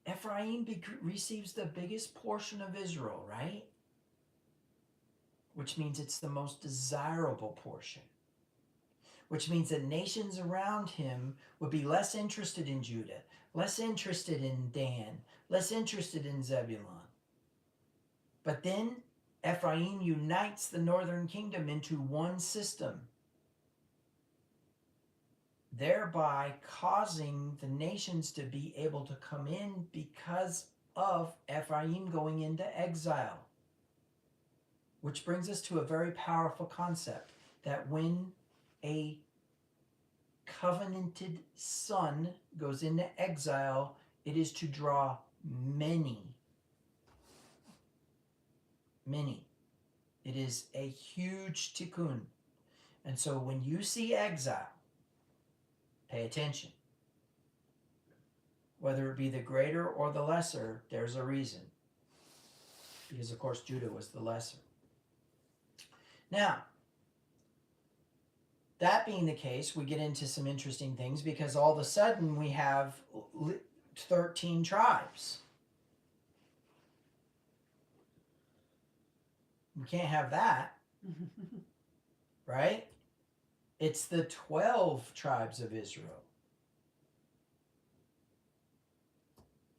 Ephraim receives the biggest portion of Israel, right? Which means it's the most desirable portion. Which means that nations around him would be less interested in Judah, less interested in Dan, less interested in Zebulun. But then Ephraim unites the northern kingdom into one system, thereby causing the nations to be able to come in because of Ephraim going into exile. Which brings us to a very powerful concept, that when a covenanted son goes into exile, it is to draw many. It is a huge tikkun. And so when you see exile, pay attention. Whether it be the greater or the lesser, there's a reason. Because, of course, Judah was the lesser. Now, that being the case, we get into some interesting things because all of a sudden we have 13 tribes. We can't have that, right? It's the 12 tribes of Israel,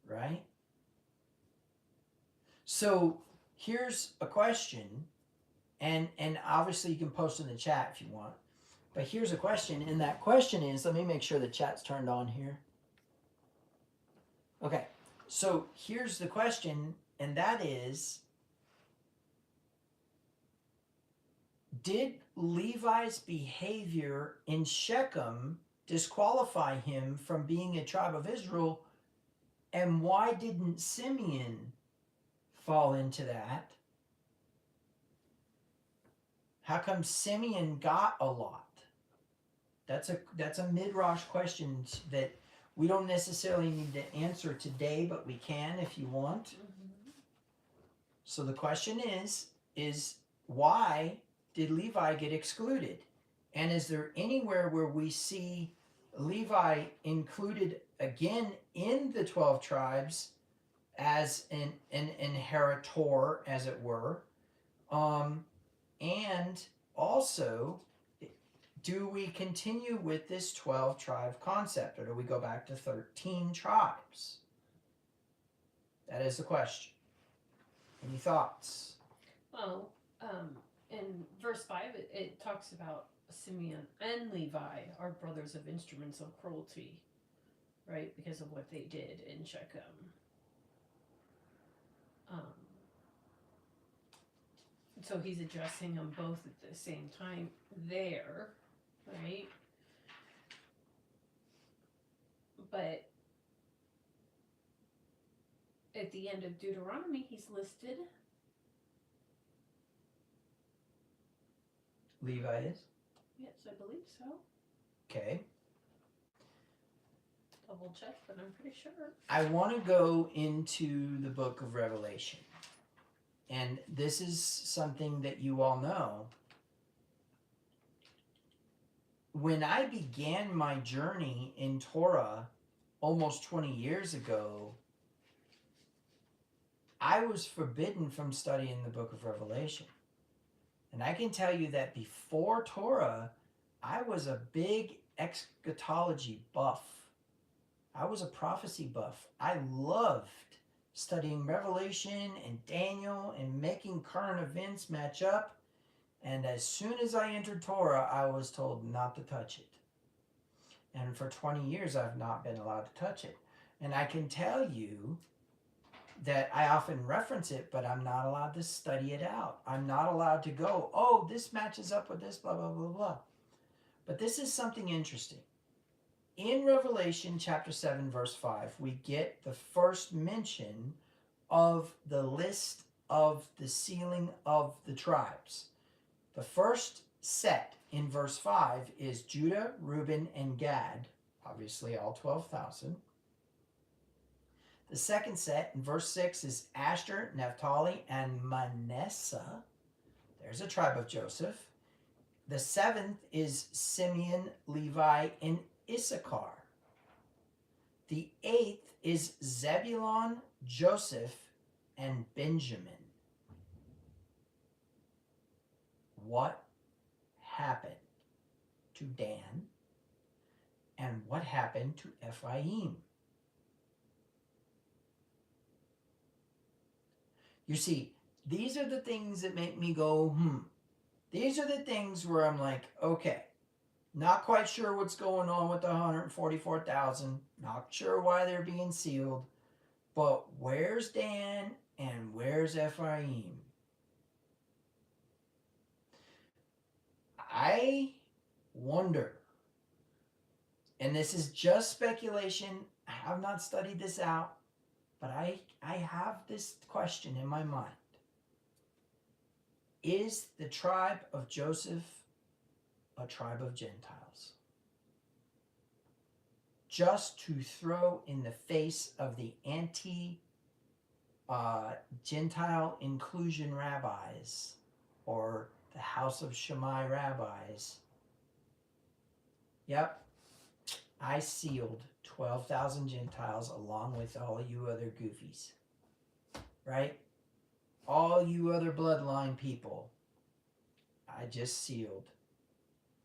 right? So here's a question, and obviously you can post in the chat if you want, but here's a question, and that question is, let me make sure the chat's turned on here. Okay, so here's the question, and that is, did Levi's behavior in Shechem disqualify him from being a tribe of Israel? And why didn't Simeon fall into that? How come Simeon got a lot? That's a Midrash question that we don't necessarily need to answer today, but we can if you want. Mm-hmm. So the question is why did Levi get excluded? And is there anywhere where we see Levi included again in the 12 tribes as an inheritor, as it were? And also, do we continue with this 12 tribe concept, or do we go back to 13 tribes? That is the question. Any thoughts? Well, in verse 5, it talks about Simeon and Levi are brothers of instruments of cruelty, right? Because of what they did in Shechem. So he's addressing them both at the same time there, right? But at the end of Deuteronomy, he's listed. Levi is? Yes, I believe so. Okay. Double check, but I'm pretty sure. I want to go into the book of Revelation. And this is something that you all know. When I began my journey in Torah almost 20 years ago, I was forbidden from studying the book of Revelation. And I can tell you that before Torah, I was a big eschatology buff. I was a prophecy buff. I loved studying Revelation and Daniel and making current events match up. And as soon as I entered Torah, I was told not to touch it. And for 20 years, I've not been allowed to touch it. And I can tell you that I often reference it, but I'm not allowed to study it out. I'm not allowed to go, oh, this matches up with this, blah, blah, blah, blah. But this is something interesting. In Revelation chapter 7, verse 5, we get the first mention of the list of the sealing of the tribes. The first set in verse 5 is Judah, Reuben, and Gad, obviously all 12,000. The second set in verse 6 is Asher, Naphtali, and Manasseh. There's a tribe of Joseph. The seventh is Simeon, Levi, and Issachar. The eighth is Zebulon, Joseph, and Benjamin. What happened to Dan? And what happened to Ephraim? You see, these are the things that make me go, These are the things where I'm like, okay, not quite sure what's going on with the 144,000. Not sure why they're being sealed. But where's Dan and where's Ephraim? I wonder, and this is just speculation. I have not studied this out, but I have this question in my mind. Is the tribe of Joseph a tribe of Gentiles? Just to throw in the face of the Gentile inclusion rabbis, or the House of Shammai rabbis. Yep, I sealed 12,000 Gentiles along with all you other goofies. Right? All you other bloodline people. I just sealed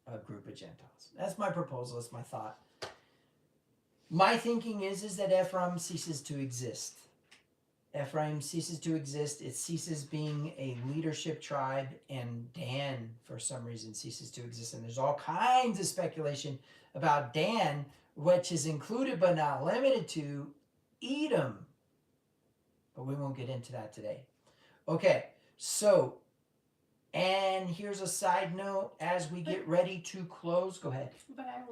a group of Gentiles. That's my proposal. That's my thought. My thinking is that Ephraim ceases to exist. Ephraim ceases to exist. It ceases being a leadership tribe, and Dan, for some reason, ceases to exist. And there's all kinds of speculation about Dan, which is included but not limited to Edom. But we won't get into that today. Okay, so, and here's a side note as we get ready to close. Go ahead. But I'm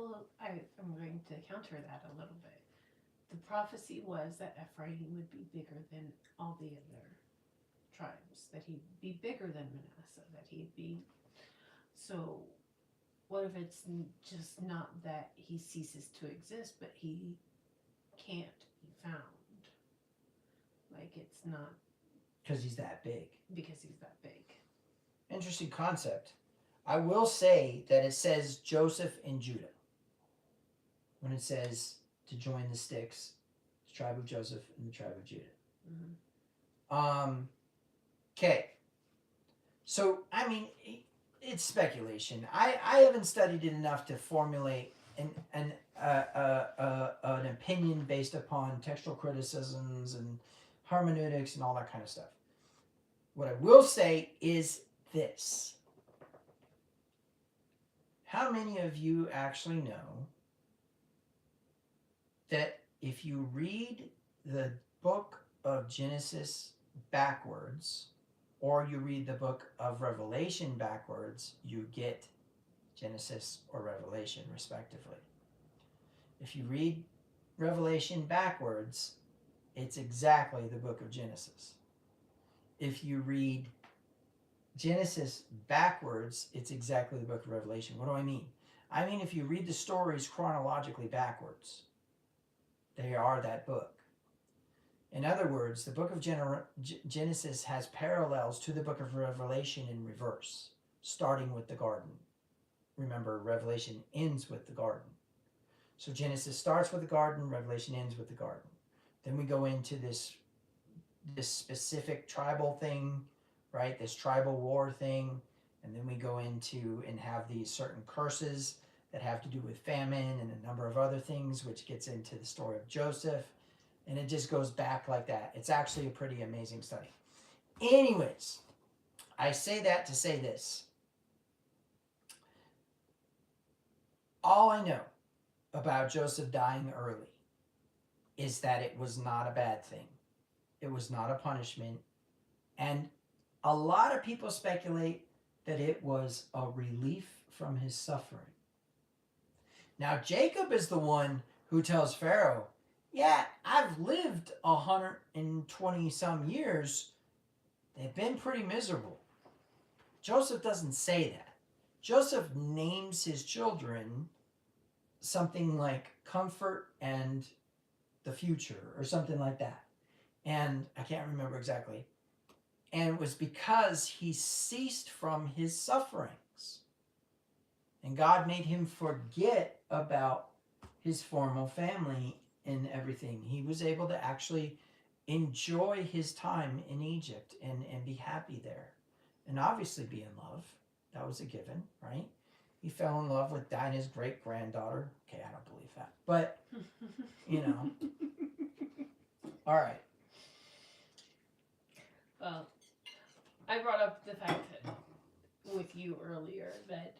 going to counter that a little bit. The prophecy was that Ephraim would be bigger than all the other tribes, that he'd be bigger than Manasseh, that he'd be. So, what if it's just not that he ceases to exist, but he can't be found? Like, it's not. Because he's that big. Because he's that big. Interesting concept. I will say that it says Joseph and Judah. When it says to join the sticks, the tribe of Joseph and the tribe of Judah. Okay. So, I mean, it's speculation. I haven't studied it enough to formulate an opinion based upon textual criticisms and hermeneutics and all that kind of stuff. What I will say is this. How many of you actually know that if you read the book of Genesis backwards, or you read the book of Revelation backwards, you get Genesis or Revelation, respectively? If you read Revelation backwards, it's exactly the book of Genesis. If you read Genesis backwards, it's exactly the book of Revelation. What do I mean? I mean, if you read the stories chronologically backwards, they are that book. In other words, the book of Genesis has parallels to the book of Revelation in reverse, starting with the garden. Remember, Revelation ends with the garden. So Genesis starts with the garden, Revelation ends with the garden. Then we go into this specific tribal thing, right? This tribal war thing. And then we go into and have these certain curses that have to do with famine and a number of other things, which gets into the story of Joseph. And it just goes back like that. It's actually a pretty amazing study. Anyways, I say that to say this. All I know about Joseph dying early is that it was not a bad thing. It was not a punishment. And a lot of people speculate that it was a relief from his suffering. Now, Jacob is the one who tells Pharaoh, yeah, I've lived 120 some years. They've been pretty miserable. Joseph doesn't say that. Joseph names his children something like comfort and the future or something like that. And I can't remember exactly. And it was because he ceased from his sufferings. And God made him forget about his former family and everything. He was able to actually enjoy his time in Egypt and be happy there. And obviously be in love. That was a given, right? He fell in love with Dinah's great-granddaughter. Okay, I don't believe that. But, you know. All right. Well, you earlier that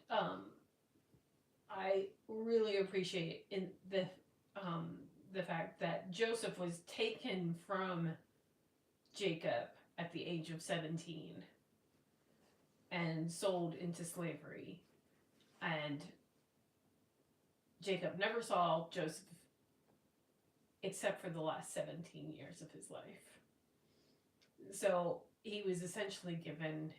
I really appreciate in the fact that Joseph was taken from Jacob at the age of 17 and sold into slavery, and Jacob never saw Joseph except for the last 17 years of his life. So he was essentially given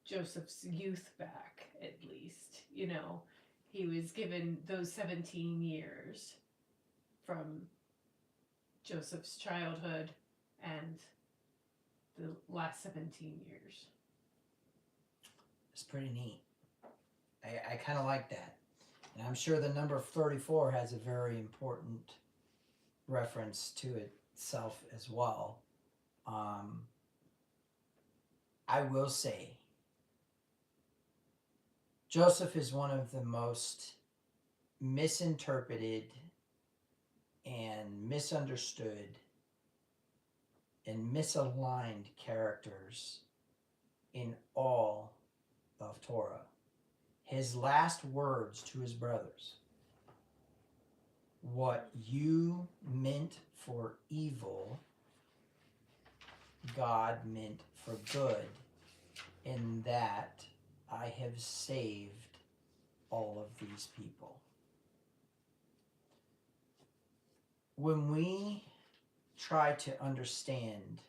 Joseph's youth back, at least. You know, he was given those 17 years from Joseph's childhood and the last 17 years. It's pretty neat. I kind of like that. And I'm sure the number 34 has a very important reference to itself as well. I will say, Joseph is one of the most misinterpreted and misunderstood and misaligned characters in all of Torah. His last words to his brothers, what you meant for evil, God meant for good, in that I have saved all of these people. When we try to understand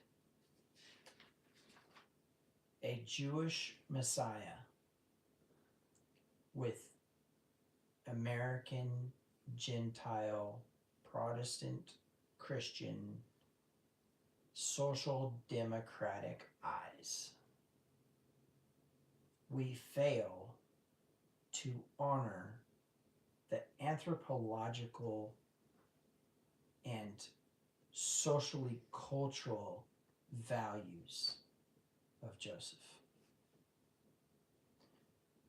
a Jewish Messiah with American, Gentile, Protestant, Christian, social democratic eyes, we fail to honor the anthropological and socially cultural values of Joseph.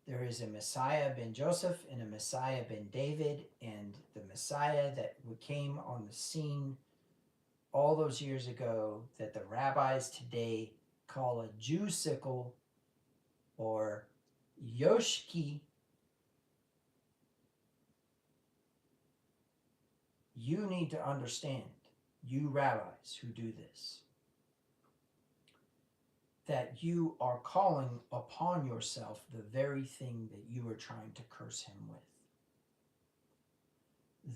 There is a Messiah ben Joseph and a Messiah ben David, and the Messiah that came on the scene all those years ago that the rabbis today call a Jew sickle or Yoshki. You need to understand, you rabbis who do this, that you are calling upon yourself the very thing that you are trying to curse him with.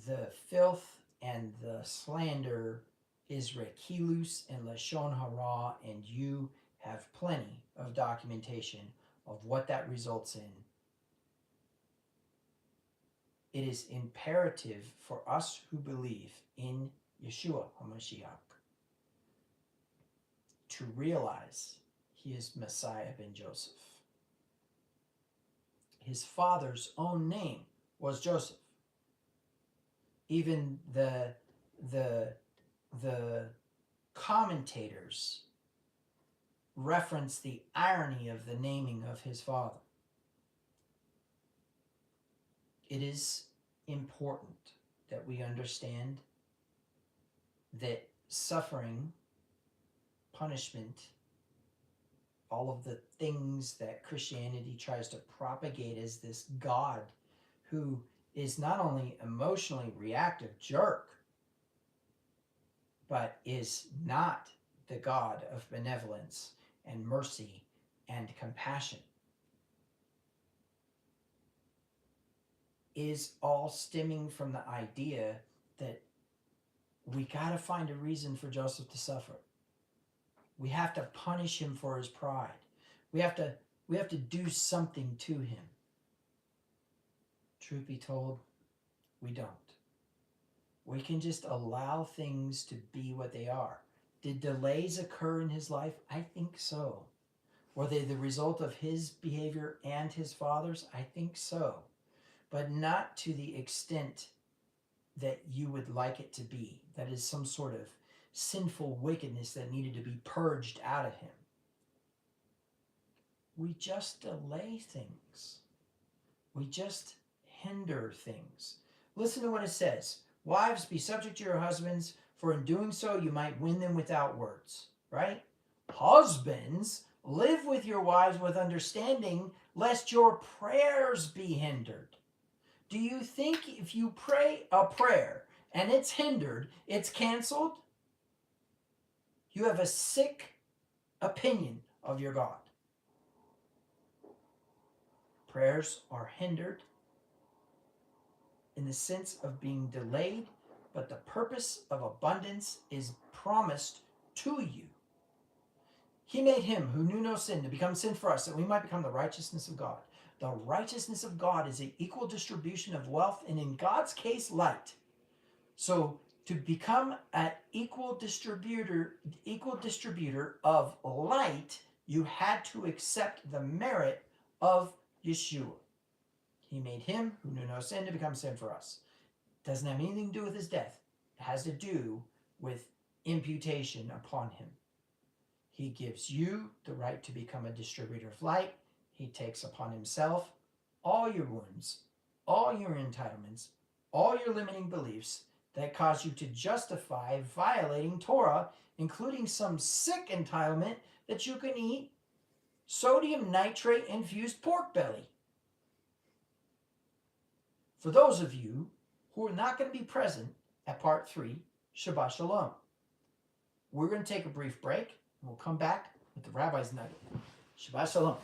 The filth and the slander is rekilus and lashon hara, and you have plenty of documentation of what that results in. It is imperative for us who believe in Yeshua HaMashiach to realize he is Messiah ben Joseph. His father's own name was Joseph. Even the commentators reference the irony of the naming of his father. It is important that we understand that suffering, punishment, all of the things that Christianity tries to propagate as this God who is not only emotionally reactive jerk, but is not the God of benevolence and mercy and compassion, is all stemming from the idea that we got to find a reason for Joseph to suffer. We have to punish him for his pride. We have to do something to him. Truth be told, we don't. We can just allow things to be what they are. Did delays occur in his life? I think so. Were they the result of his behavior and his father's? I think so. But not to the extent that you would like it to be. That is some sort of sinful wickedness that needed to be purged out of him. We just delay things. We just hinder things. Listen to what it says. Wives, be subject to your husbands, for in doing so you might win them without words. Right? Husbands, Live with your wives with understanding, lest your prayers be hindered. Do you think if you pray a prayer and it's hindered, it's canceled? You have a sick opinion of your God. Prayers are hindered in the sense of being delayed, but the purpose of abundance is promised to you. He made him who knew no sin to become sin for us, that we might become the righteousness of God. The righteousness of God is an equal distribution of wealth, and in God's case, light. So to become an equal distributor of light, you had to accept the merit of Yeshua. He made him who knew no sin to become sin for us. Doesn't have anything to do with his death. It has to do with imputation upon him. He gives you the right to become a distributor of light. He takes upon himself all your wounds, all your entitlements, all your limiting beliefs that cause you to justify violating Torah, including some sick entitlement that you can eat sodium nitrate infused pork belly. For those of you who are not going to be present at part 3, Shabbat Shalom. We're going to take a brief break, and we'll come back with the Rabbi's Nugget. Shabbat Shalom.